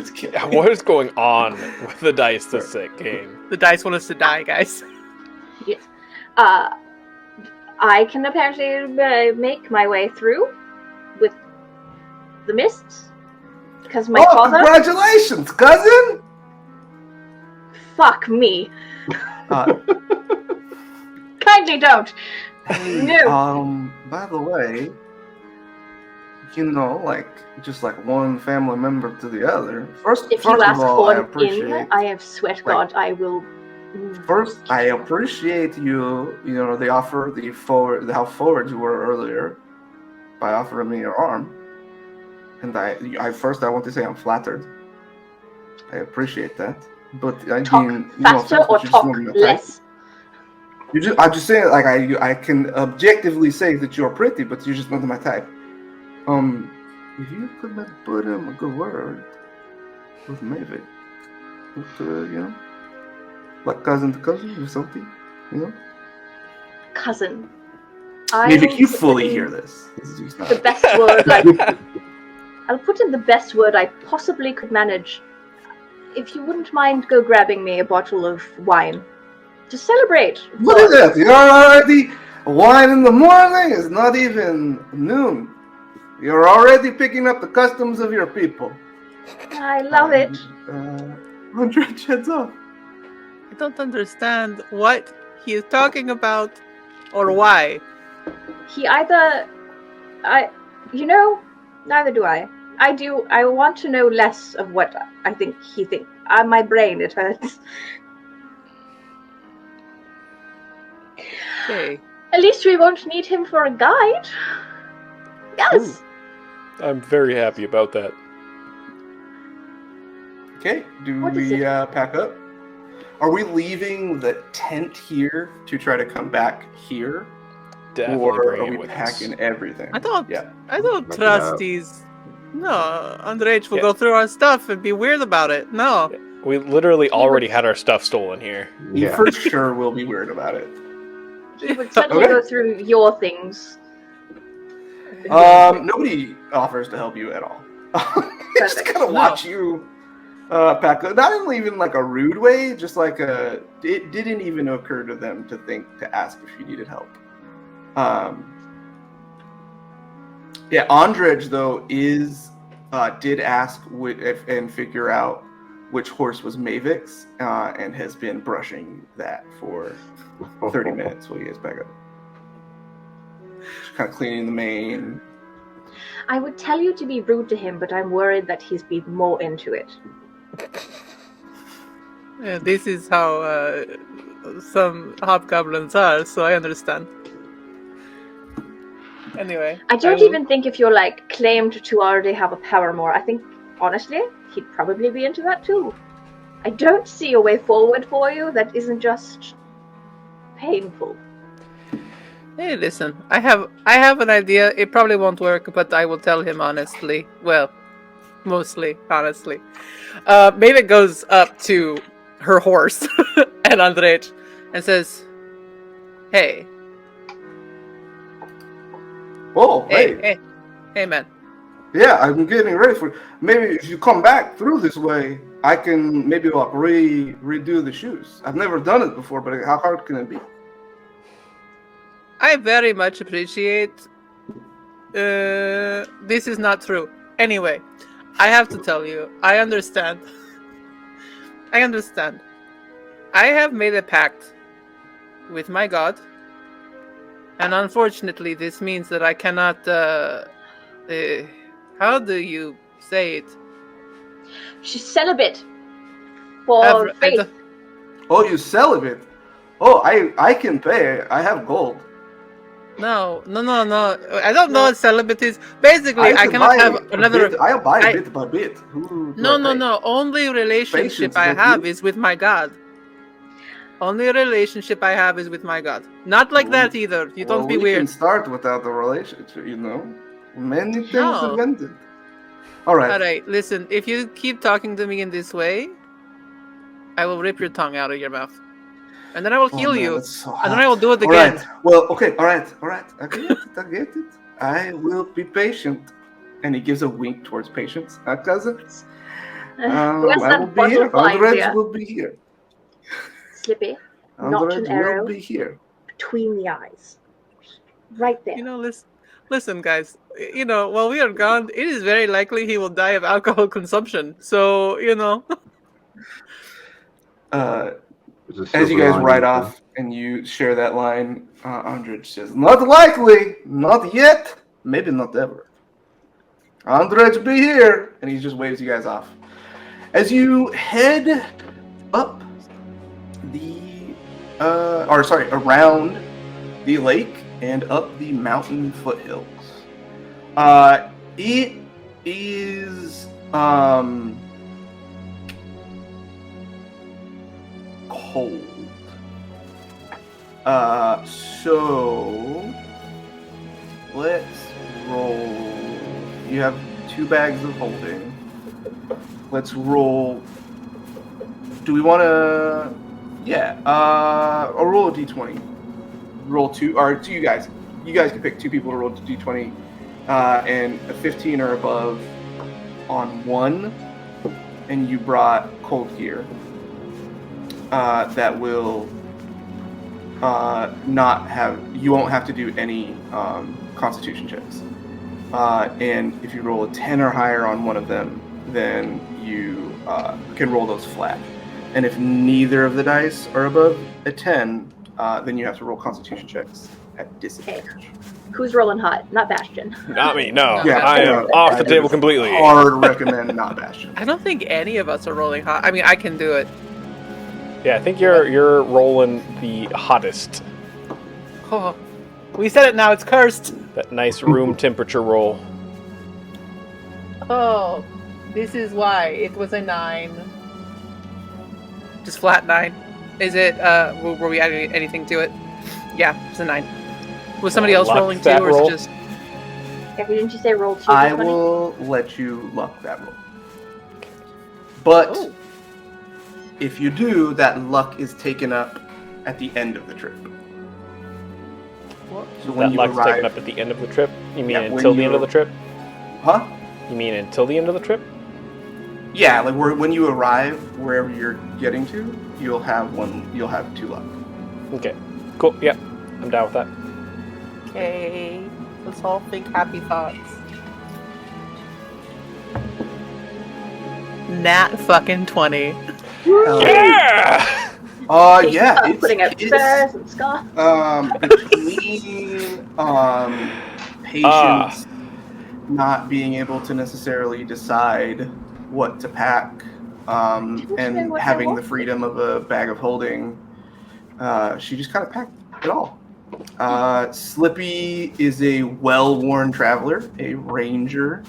What is going on with the dice this game? The dice want us to die, guys. Yes. I can apparently make my way through with the mists. Because my father... Congratulations, cousin! Fuck me. Kindly don't. No. By the way, just like one family member to the other. First If you ask of all, for I appreciate. I have sweat God, I will. First, I appreciate the offer, how forward you were earlier, by offering me your arm. And I want to say I'm flattered. I appreciate that. But I mean, faster or talk less. I'm just saying, like I can objectively say that you're pretty, but you're just not my type. If you could put in a good word with Mavic, like cousin to cousin or something, Cousin. Mavic, you fully hear this. The best word I'll put in the best word I possibly could manage. If you wouldn't mind grabbing me a bottle of wine. To celebrate. What is that? You're already wine in the morning? It's not even noon. You're already picking up the customs of your people. I love it. 100 heads off. I don't understand what he is talking about or why. He either... neither do I. I want to know less of what I think he thinks. My brain, it hurts. Okay. At least we won't need him for a guide. Yes. I'm very happy about that. Okay, do What is we it? pack up? Are we leaving the tent here to try to come back here? Definitely Or bring are it we with packing us. everything? I don't Look it trust up. these. No, Adrej will Yeah. go through our stuff and be weird about it. No. We literally He already would- had our stuff stolen here. You Yeah. for sure will be weird about it. He would certainly Okay. go through your things. Nobody offers to help you at all. Just Perfect. kind of watch you pack up. Not even like a rude way, just like it didn't even occur to them to think to ask if you needed help. Yeah, Adrej though did ask and figure out which horse was Mavik's, and has been brushing that for 30 minutes while you guys back up. Just kind of cleaning the mane. I would tell you to be rude to him, but I'm worried that he's been more into it. Yeah, this is how some hobgoblins are, so I understand. Anyway. I don't will- even think if you're like claimed to already have a paramour. I think, honestly, he'd probably be into that too. I don't see a way forward for you that isn't just painful. Hey, listen. I have an idea. It probably won't work, but I will tell him honestly. Well, mostly honestly. Maybe it goes up to her horse and Adrej and says, "Hey, Oh, hey, man. Yeah, I'm getting ready for. Maybe if you come back through this way, I can maybe like redo the shoes. I've never done it before, but how hard can it be? I very much appreciate. This is not true. Anyway, I have to tell you. I understand. I understand. I have made a pact with my god, and unfortunately, this means that I cannot. How do you say it? She's celibate for faith. Oh, you celibate? Oh, I can pay. I have gold. No. I don't know what celibate is. Basically, I cannot have another. I'll buy bit by bit. No. Only relationship I have is with my god. Only relationship I have is with my god. Not like that either. You don't be we weird. can start without the relationship, you know. Many things No. invented. All right. Alright, listen. If you keep talking to me in this way, I will rip your tongue out of your mouth. And then I will heal you. So And then I will do it All again. right. Well, okay. All right. I get it. I will be patient. And he gives a wink towards patience. Cousins. Where's I will that be here. butterfly Adrej here? will be here. Slippy, not an Adrej arrow. will be here. Between the eyes. Right there. You know, listen, guys. You know, while we are gone, it is very likely he will die of alcohol consumption. So, you know. As you guys ride off and you share that line, Adrej says, "Not likely, not yet, maybe not ever. Adrej be here," and he just waves you guys off. As you head up around the lake and up the mountain foothills. It is cold. So let's roll. You have 2 bags of holding. Let's roll. Do we want to? Yeah. I'll roll a d20. Roll 2, or 2 you guys. You guys can pick 2 people to roll d20, and a 15 or above on 1. And you brought cold gear. That will not have. You won't have to do any Constitution checks. And if you roll a 10 or higher on one of them, then you can roll those flat. And if neither of the dice are above a 10, then you have to roll Constitution checks at disadvantage. Who's rolling hot? Not Bastion. Not me, no. Yeah, I am off the table completely. Hard recommend not Bastion. I don't think any of us are rolling hot. I mean, I can do it. Yeah, I think you're rolling the hottest. Oh, We said it now. It's cursed. That nice room temperature roll. Oh, this is why it was a 9. Just flat 9. Is it? Were we adding anything to it? Yeah, it's a 9. Was somebody else luck rolling too, that or is roll? it just? Yeah, didn't you say roll 2? I D20? will let you luck that roll. But Oh. if you do, that luck is taken up at the end of the trip. What? So when That you luck's taken arrive, up at the end of the trip? You mean Yeah, when until the end you- of the trip? huh? You mean until the end of the trip? Yeah, like when you arrive wherever you're getting to, you'll have 2 luck. Okay. Cool. Yeah. I'm down with that. Okay. Let's all think happy thoughts. Nat fucking 20. Yeah! Yeah, Stop putting out stairs and stuff. Between patients not being able to necessarily decide what to pack, and what having they the want. freedom of a bag of holding, she just kind of packed it all. Slippy is a well-worn traveler, a ranger,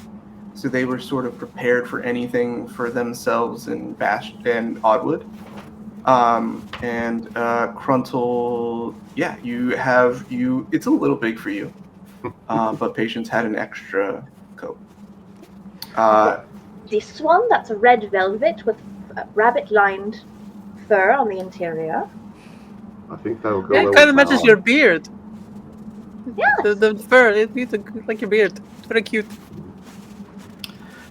so they were sort of prepared for anything for themselves and and Oddwood. And Cruntle, yeah, it's a little big for you, but Patience had an extra coat. This one, that's a red velvet with rabbit-lined fur on the interior. I think that'll go Yeah, well it kind of with matches my your arm. beard. Yes. The fur, it's like your beard. It's very cute.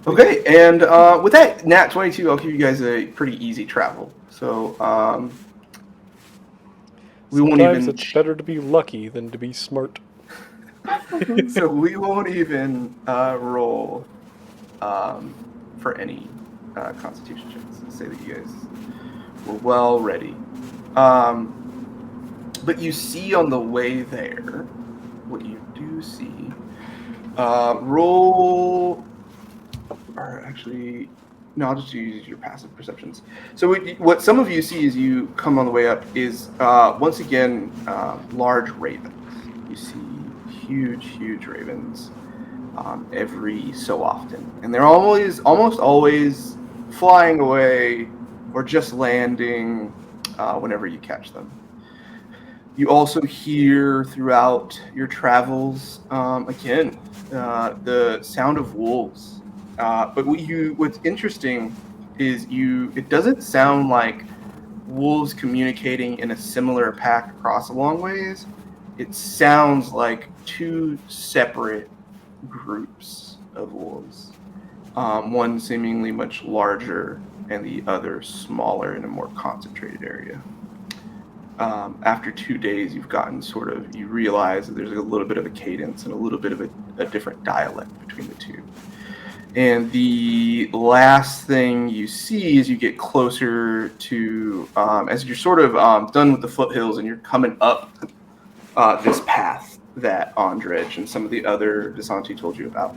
Okay, and with that Nat 22, I'll give you guys a pretty easy travel. So we won't Sometimes even. it's better to be lucky than to be smart. So we won't even roll for any Constitution checks. Let's say that you guys were well ready. But you see on the way there, what you do see, roll, or actually, no, I'll just use your passive perceptions. So what some of you see as you come on the way up is, once again, large ravens. You see huge ravens every so often. And they're almost always flying away or just landing whenever you catch them. You also hear throughout your travels, again, the sound of wolves. But what's interesting is it doesn't sound like wolves communicating in a similar pack across a long ways. It sounds like 2 separate groups of wolves. One seemingly much larger and the other smaller in a more concentrated area. After 2 days, you realize that there's a little bit of a cadence and a little bit of a different dialect between the two. And the last thing you see as you get closer to, as you're sort of done with the foothills and you're coming up this path that Adrej and some of the other Desanti told you about,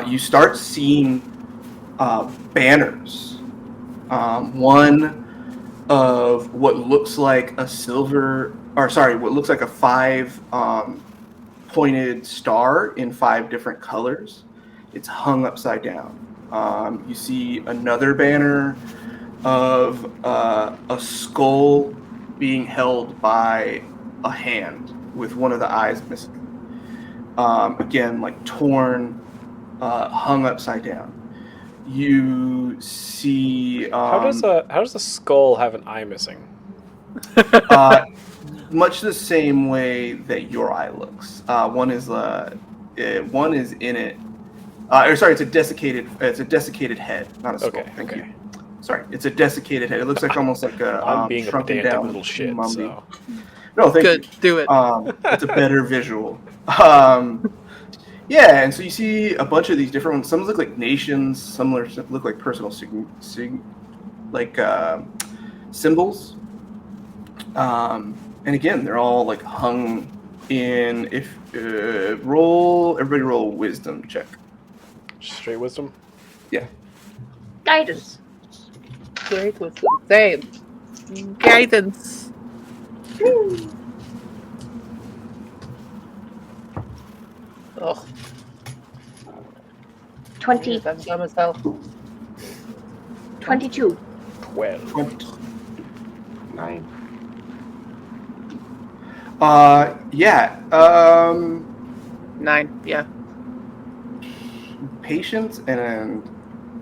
you start seeing banners. One of what looks like a what looks like a 5 pointed star in 5 different colors. It's hung upside down. You see another banner of a skull being held by a hand with one of the eyes missing. Again, like torn, hung upside down. You see. How does a skull have an eye missing? Much the same way that your eye looks. One is in it. It's a desiccated head, not a skull. Okay, Thank okay. you. Sorry, it's a desiccated head. It looks like almost like a I'm being a shrunken pedantic down little shit, mummy. so... No, thank Good, you. do it. It's a better visual. Yeah, and so you see a bunch of these different ones. Some look like nations. Some look like personal symbols. And again, they're all like hung in. Everybody roll a wisdom check. Straight wisdom? Yeah. Guidance. Great wisdom. Same. Guidance. Ugh, 20, I'm dumb as hell. 22. 12. 9. Yeah. 9. Yeah. Patience and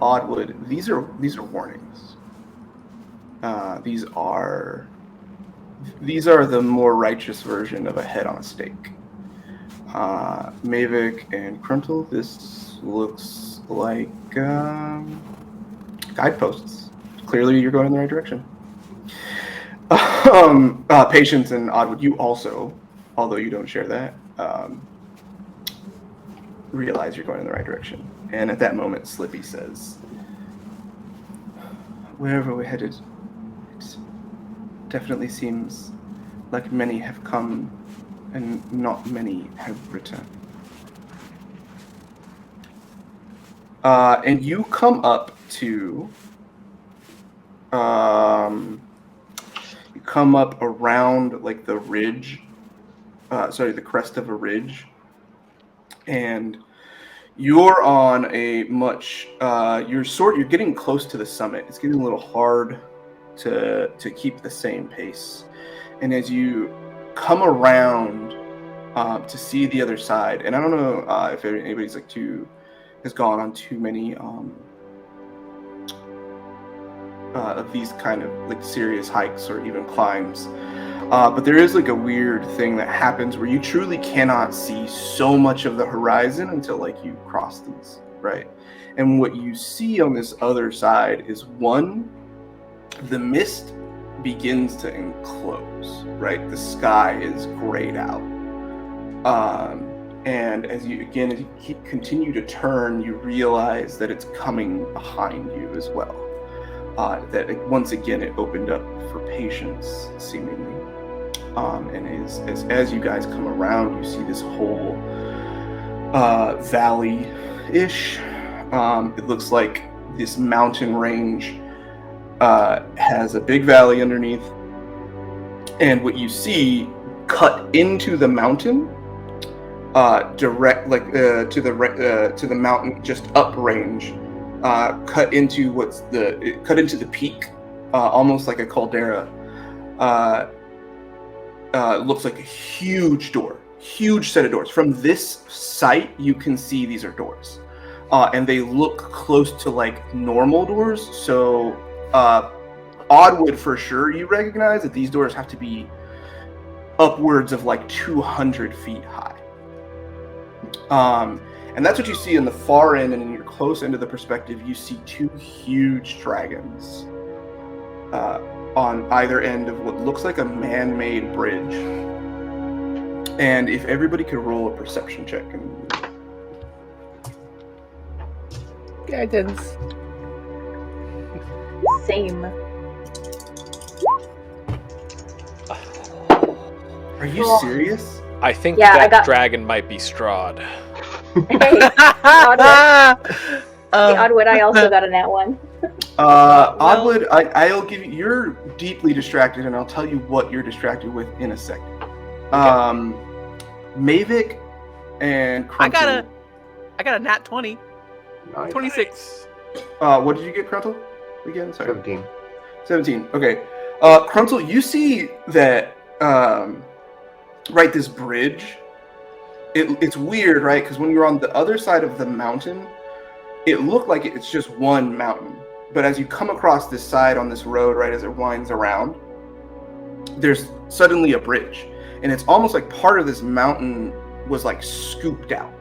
Oddwood. These are warnings. These are the more righteous version of a head on a stake. Mavic and Kruntel, this looks like guideposts. Clearly, you're going in the right direction. Patience and Oddwood, you also, although you don't share that, realize you're going in the right direction. And at that moment, Slippy says, "Wherever we're headed, it definitely seems like many have come and not many have returned." And you come up to, you come up around like the ridge, the crest of a ridge, and you're on a much, you're getting close to the summit. It's getting a little hard to keep the same pace. And as you come around to see the other side, and I don't know if anybody's has gone on too many of these kind of like serious hikes or even climbs, but there is like a weird thing that happens where you truly cannot see so much of the horizon until like you cross these, right? And what you see on this other side is the mist begins to enclose, right? The sky is grayed out. And as you continue to turn, you realize that it's coming behind you as well. That once again, it opened up for Patience, seemingly. And as you guys come around, you see this whole valley-ish. It looks like this mountain range has a big valley underneath, and what you see cut into the mountain, direct to the mountain just uprange, cut into the peak, almost like a caldera. Looks like a huge set of doors. From this site, you can see these are doors, and they look close to like normal doors. So Oddwood, for sure, you recognize that these doors have to be upwards of like 200 feet high. And that's what you see in the far end, and in your close end of the perspective, you see two huge dragons on either end of what looks like a man-made bridge. And if everybody could roll a perception check. Guidance. Same. Are you serious? I think Yeah, that dragon might be Strahd. Hey, Oddwood, I also got a nat one. Oddwood, I'll give you. You're deeply distracted, and I'll tell you what you're distracted with in a second. Okay. Mavic and Kruntel. I got a nat 20. Nice. 26. What did you get, Kruntel? Again, sorry. 17. 17. Okay. Kruntel, you see that right, this bridge. It's weird, right? Because when you're on the other side of the mountain, it looked like it's just one mountain. But as you come across this side on this road, right, as it winds around, there's suddenly a bridge. And it's almost like part of this mountain was like scooped out.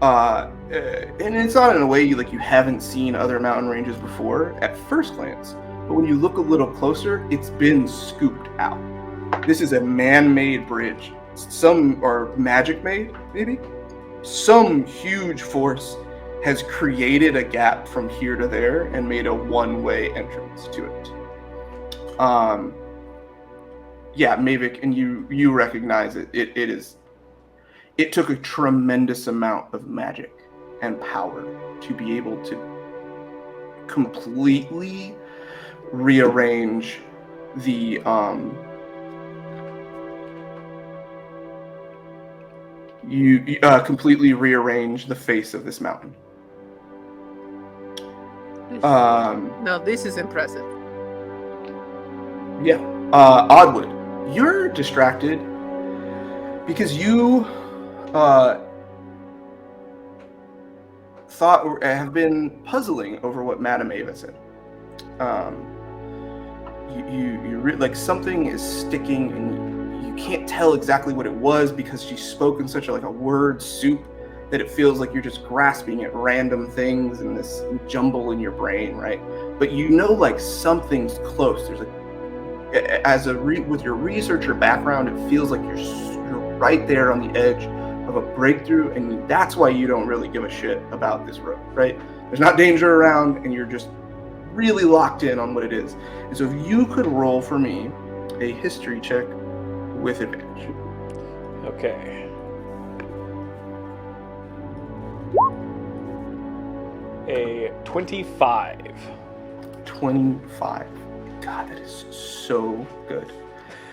And it's not in a way you haven't seen other mountain ranges before at first glance. But when you look a little closer, it's been scooped out. This is a man-made bridge. Some are magic-made, maybe. Some huge force has created a gap from here to there and made a one-way entrance to it. Yeah, Mavic, and you recognize it. It took a tremendous amount of magic and power to be able to completely rearrange you completely rearrange the face of this mountain. No, this is impressive. Yeah. Oddwood, you're distracted because you thought or have been puzzling over what Madame Eva said. Like something is sticking, and you can't tell exactly what it was because she spoke in such a word soup that it feels like you're just grasping at random things in this jumble in your brain, right? But you know, like something's close. There's with your researcher background, it feels like you're right there on the edge of a breakthrough, and that's why you don't really give a shit about this road, right? There's not danger around, and you're just really locked in on what it is. And so if you could roll for me a history check with advantage. Okay. A 25. 25. God, that is so good.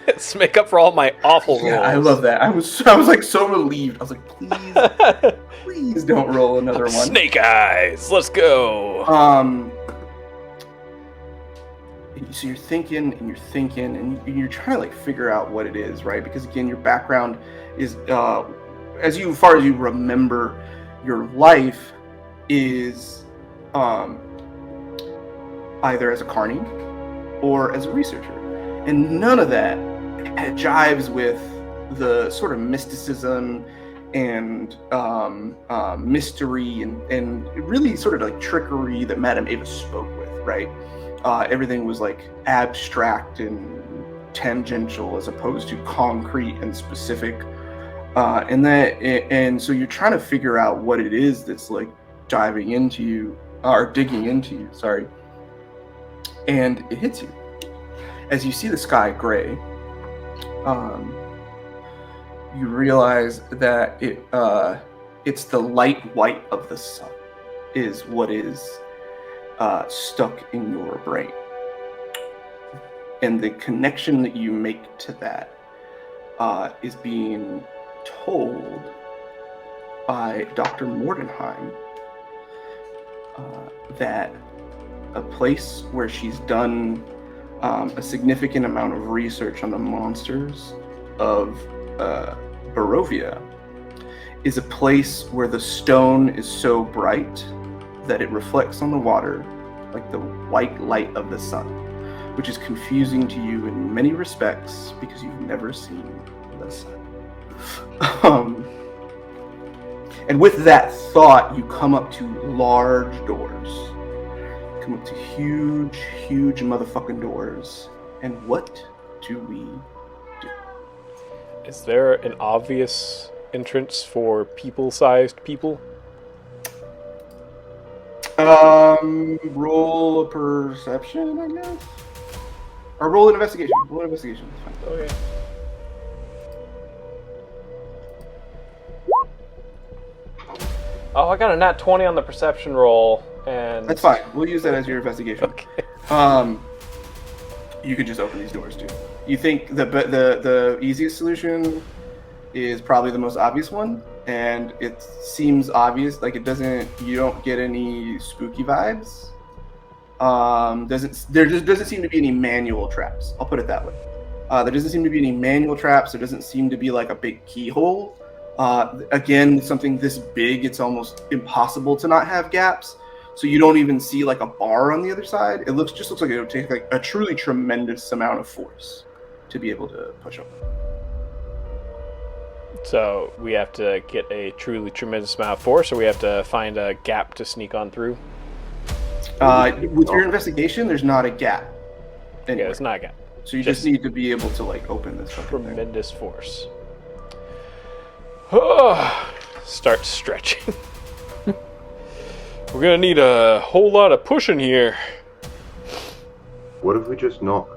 Let's make up for all my awful rolls. Yeah, I love that. I was like so relieved. I was like, please don't roll another one. Snake eyes. Let's go. So you're thinking, and you're trying to like figure out what it is, right? Because again, your background is, as far as you remember, your life is either as a carny or as a researcher, and none of that jives with the sort of mysticism and mystery and really sort of like trickery that Madame Eva spoke with, right? Everything was like abstract and tangential as opposed to concrete and specific, and so you're trying to figure out what it is that's like diving into you or digging into you, sorry, and it hits you as you see the sky gray. You realize that it's the light white of the sun is what is stuck in your brain, and the connection that you make to that is being told by Dr. Mordenheim that a place where she's done a significant amount of research on the monsters of Barovia is a place where the stone is so bright that it reflects on the water like the white light of the sun, which is confusing to you in many respects because you've never seen the sun. And with that thought, you come up to large doors. Come up to huge, huge motherfucking doors. And what do we do? Is there an obvious entrance for people-sized people? Roll a perception, I guess? Or roll an investigation. Roll an investigation. That's fine. Okay. Oh, I got a nat 20 on the perception roll, and... That's fine. We'll use that as your investigation. Okay. You could just open these doors, too. You think the easiest solution is probably the most obvious one, and it seems obvious, like you don't get any spooky vibes. There just doesn't seem to be any manual traps. I'll put it that way. There doesn't seem to be any manual traps. There doesn't seem to be like a big keyhole. Again, something this big, it's almost impossible to not have gaps. So you don't even see like a bar on the other side. It looks like it would take like a truly tremendous amount of force to be able to push open. So we have to get a truly tremendous amount of force, or we have to find a gap to sneak on through? With your investigation, there's not a gap anywhere. Yeah, it's not a gap. So you just need to be able to like open this fucking thing. Tremendous force. Start stretching. We're gonna need a whole lot of pushing here. What if we just knock?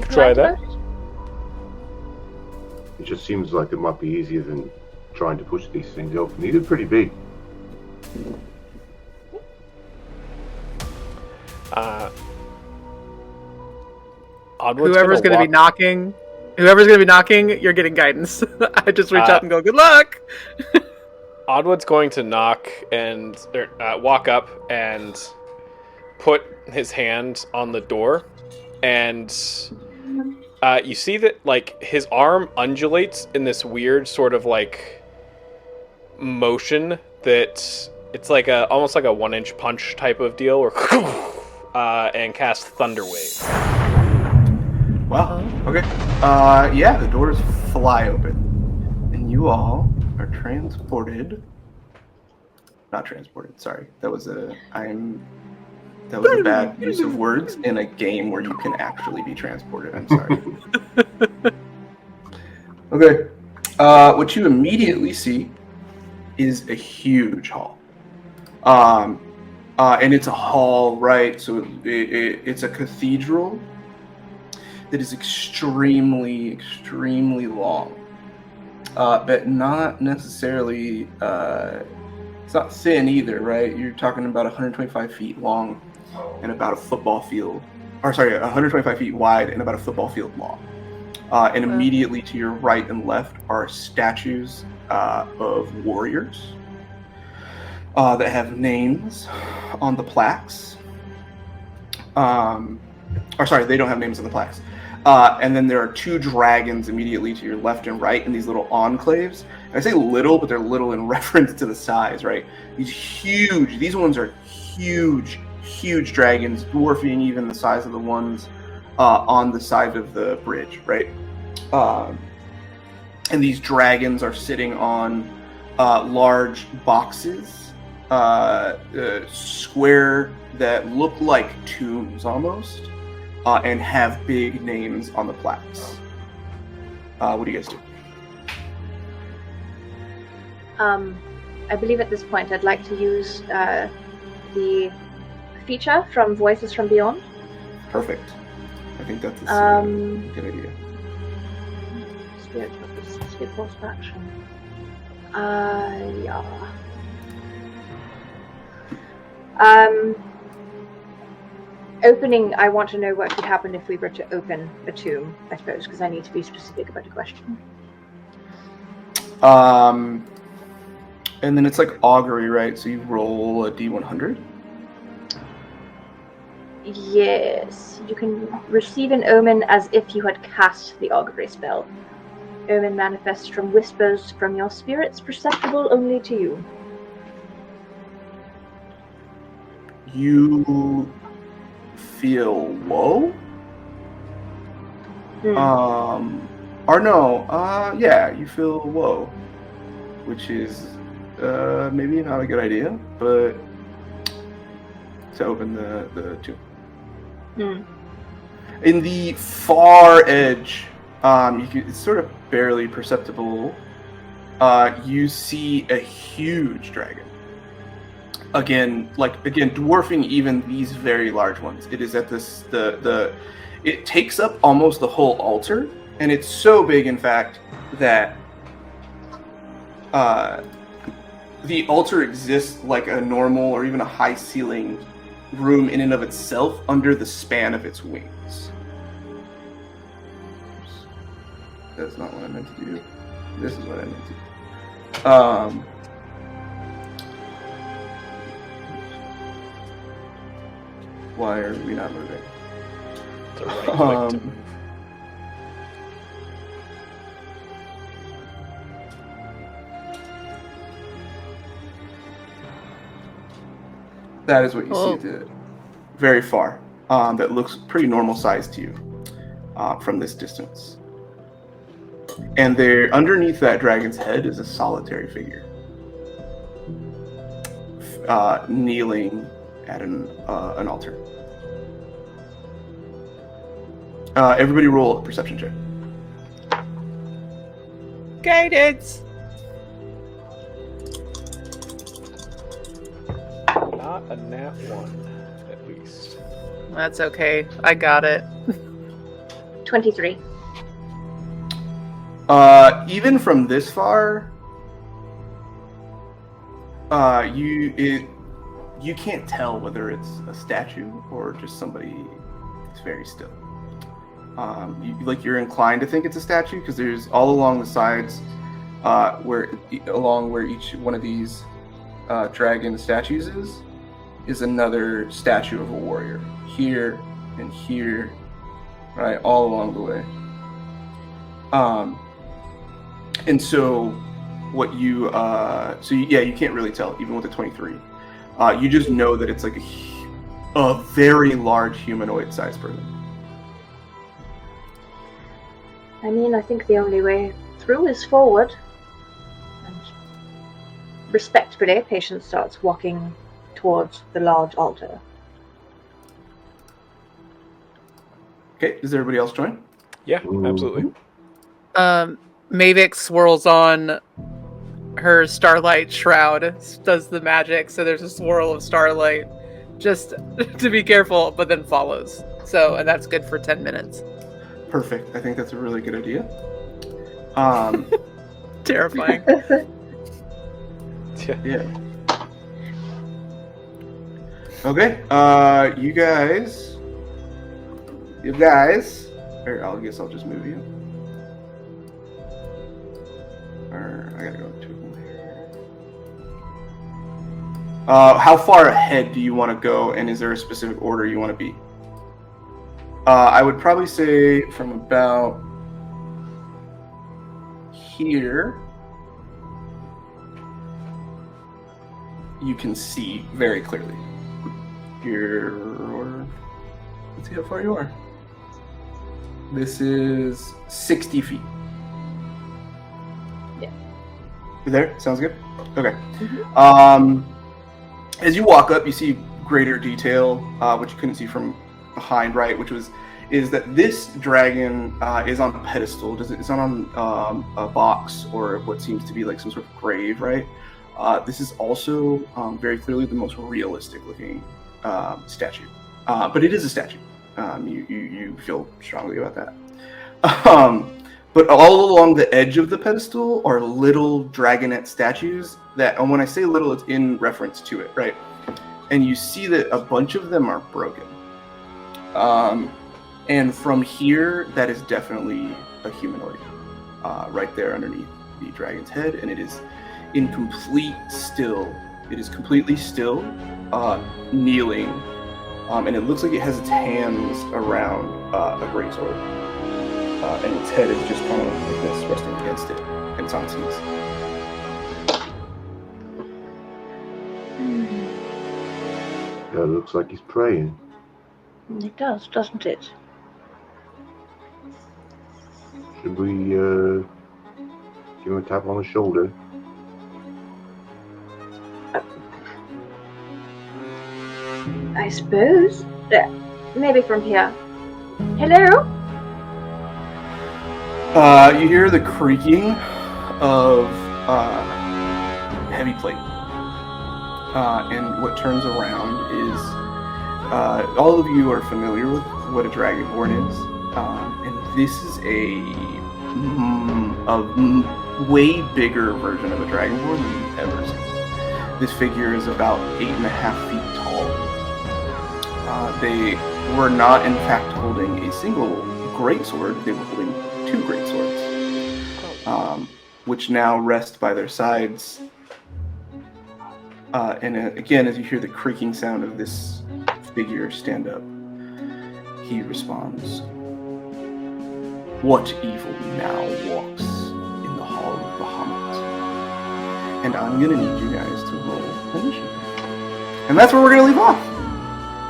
Try that. It just seems like it might be easier than trying to push these things open. These are pretty big. Oddwood's Whoever's going to be knocking Whoever's going to be knocking, you're getting guidance. I just reach out and go, good luck! Oddwood's going to knock and walk up and put his hand on the door, and you see that like his arm undulates in this weird sort of like motion that it's like almost like a 1-inch punch type of deal, or and cast Thunder Wave. Wow. Okay. Yeah, the doors fly open, and you all are transported. Not transported. Sorry, that was a bad use of words in a game where you can actually be transported. I'm sorry. Okay. What you immediately see is a huge hall. And it's a hall, right? So it's a cathedral that is extremely, extremely long, but not necessarily. It's not thin either, right? You're talking about 125 feet long and about a football field, 125 feet wide and about a football field long. And immediately to your right and left are statues of warriors that have names on the plaques. They don't have names on the plaques. And then there are 2 dragons immediately to your left and right in these little enclaves. And I say little, but they're little in reference to the size, right? These ones are huge, huge dragons, dwarfing even the size of the ones on the side of the bridge, right? And these dragons are sitting on large boxes, square, that look like tombs almost, and have big names on the plaques. What do you guys do? I believe at this point I'd like to use the feature from Voices from Beyond. Perfect. I think that's a good idea. Spirit course of action. Yeah. Opening, I want to know what could happen if we were to open a tomb, I suppose, because I need to be specific about the question. And then it's like augury, right? So you roll a D100. Yes, you can receive an omen as if you had cast the augury spell. Omen manifests from whispers from your spirits, perceptible only to you. You feel low? Yeah, you feel low, which is maybe not a good idea, but to open the tomb. In the far edge, it's sort of barely perceptible. You see a huge dragon. Again, dwarfing even these very large ones. It is at this it takes up almost the whole altar, and it's so big, in fact, that the altar exists like a normal or even a high ceiling room in and of itself under the span of its wings. That's not what I meant to do. This is what I meant to do. Why are we not moving? The right click to move. That is what you see very far. That looks pretty normal size to you from this distance. And there, underneath that dragon's head, is a solitary figure, kneeling at an altar. Everybody roll a perception check. Guidance! Not a nat 1, at least. That's okay. I got it. 23. Even from this far, you can't tell whether it's a statue or just somebody that's very still. You're inclined to think it's a statue because there's all along the sides, where each one of these dragon statues is another statue of a warrior. Here and here, right, all along the way. And so what you you can't really tell even with the 23. You just know that it's like a very large humanoid-sized person. I mean, I think the only way through is forward. And respectfully, Patience starts walking towards the large altar. Okay, does everybody else join? Yeah, absolutely. Mavic swirls on her starlight shroud, does the magic, so there's a swirl of starlight, just to be careful, but then follows. So, and that's good for 10 minutes. Perfect. I think that's a really good idea. Terrifying. Yeah. Okay. You guys. Or I guess I'll just move you. Or I gotta go to them here. How far ahead do you want to go, and is there a specific order you want to be? I would probably say from about here, you can see very clearly. Let's see how far you are. This is 60 feet. Yeah. You there? Sounds good? Okay. Mm-hmm. As you walk up, you see greater detail, which you couldn't see from behind, right? Is that this dragon is on a pedestal. It's not on a box or what seems to be like some sort of grave, right? This is also very clearly the most realistic looking statue, but it is a statue. You feel strongly about that. But all along the edge of the pedestal are little dragonette statues that, and when I say little, it's in reference to it, right? And you see that a bunch of them are broken. And from here, that is definitely a humanoid, right there underneath the dragon's head, and it is in complete still. It is completely still, kneeling, and it looks like it has its hands around a greatsword, and its head is just kind of like this, resting against it, and it's on its knees. That looks like he's praying. It does, doesn't it? Should we give him a tap on the shoulder? I suppose. Maybe from here. Hello? You hear the creaking of heavy plate. And what turns around is all of you are familiar with what a dragonborn is. And this is a way bigger version of a dragonborn than you've ever seen. This figure is about 8.5 feet tall. They were not, in fact, holding a single greatsword. They were holding 2 greatswords, which now rest by their sides. And again, as you hear the creaking sound of this figure stand up, he responds, "What evil now walks in the hall of Bahamut?" And I'm going to need you guys to roll initiative. And that's where we're going to leave off.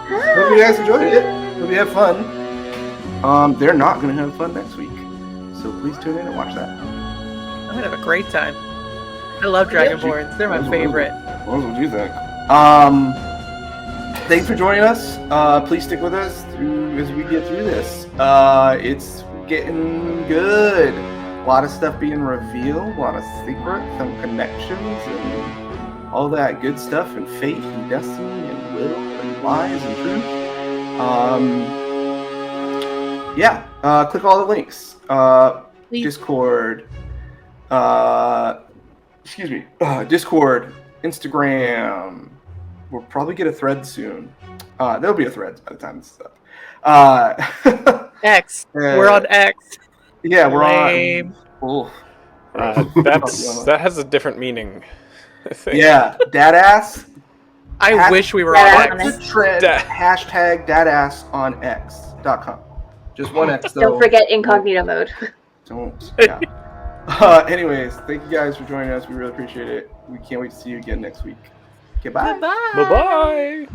Hope you guys enjoyed it. Hope you have fun. They're not going to have fun next week. So please tune in and watch that. I'm going to have a great time. I love Dragonborns. They're my favorite. What would you think? Thanks for joining us. Please stick with us as we get through this. It's getting good. A lot of stuff being revealed, a lot of secrets and connections and all that good stuff, and fate and destiny and will and lies and truth. Click all the links. Discord. Discord, Instagram. We'll probably get a thread soon. There'll be a thread by the time this is up. X. Uh, We're on X. Yeah, we're Lame. on. Oof. That has a different meaning. I think. Yeah, dadass. I wish we were Dadass on on X. The trend. Da- Hashtag dadass on X.com. Just one X though. Don't forget incognito mode. Don't. Yeah. Anyways, thank you guys for joining us. We really appreciate it. We can't wait to see you again next week. Goodbye. Goodbye. Bye-bye.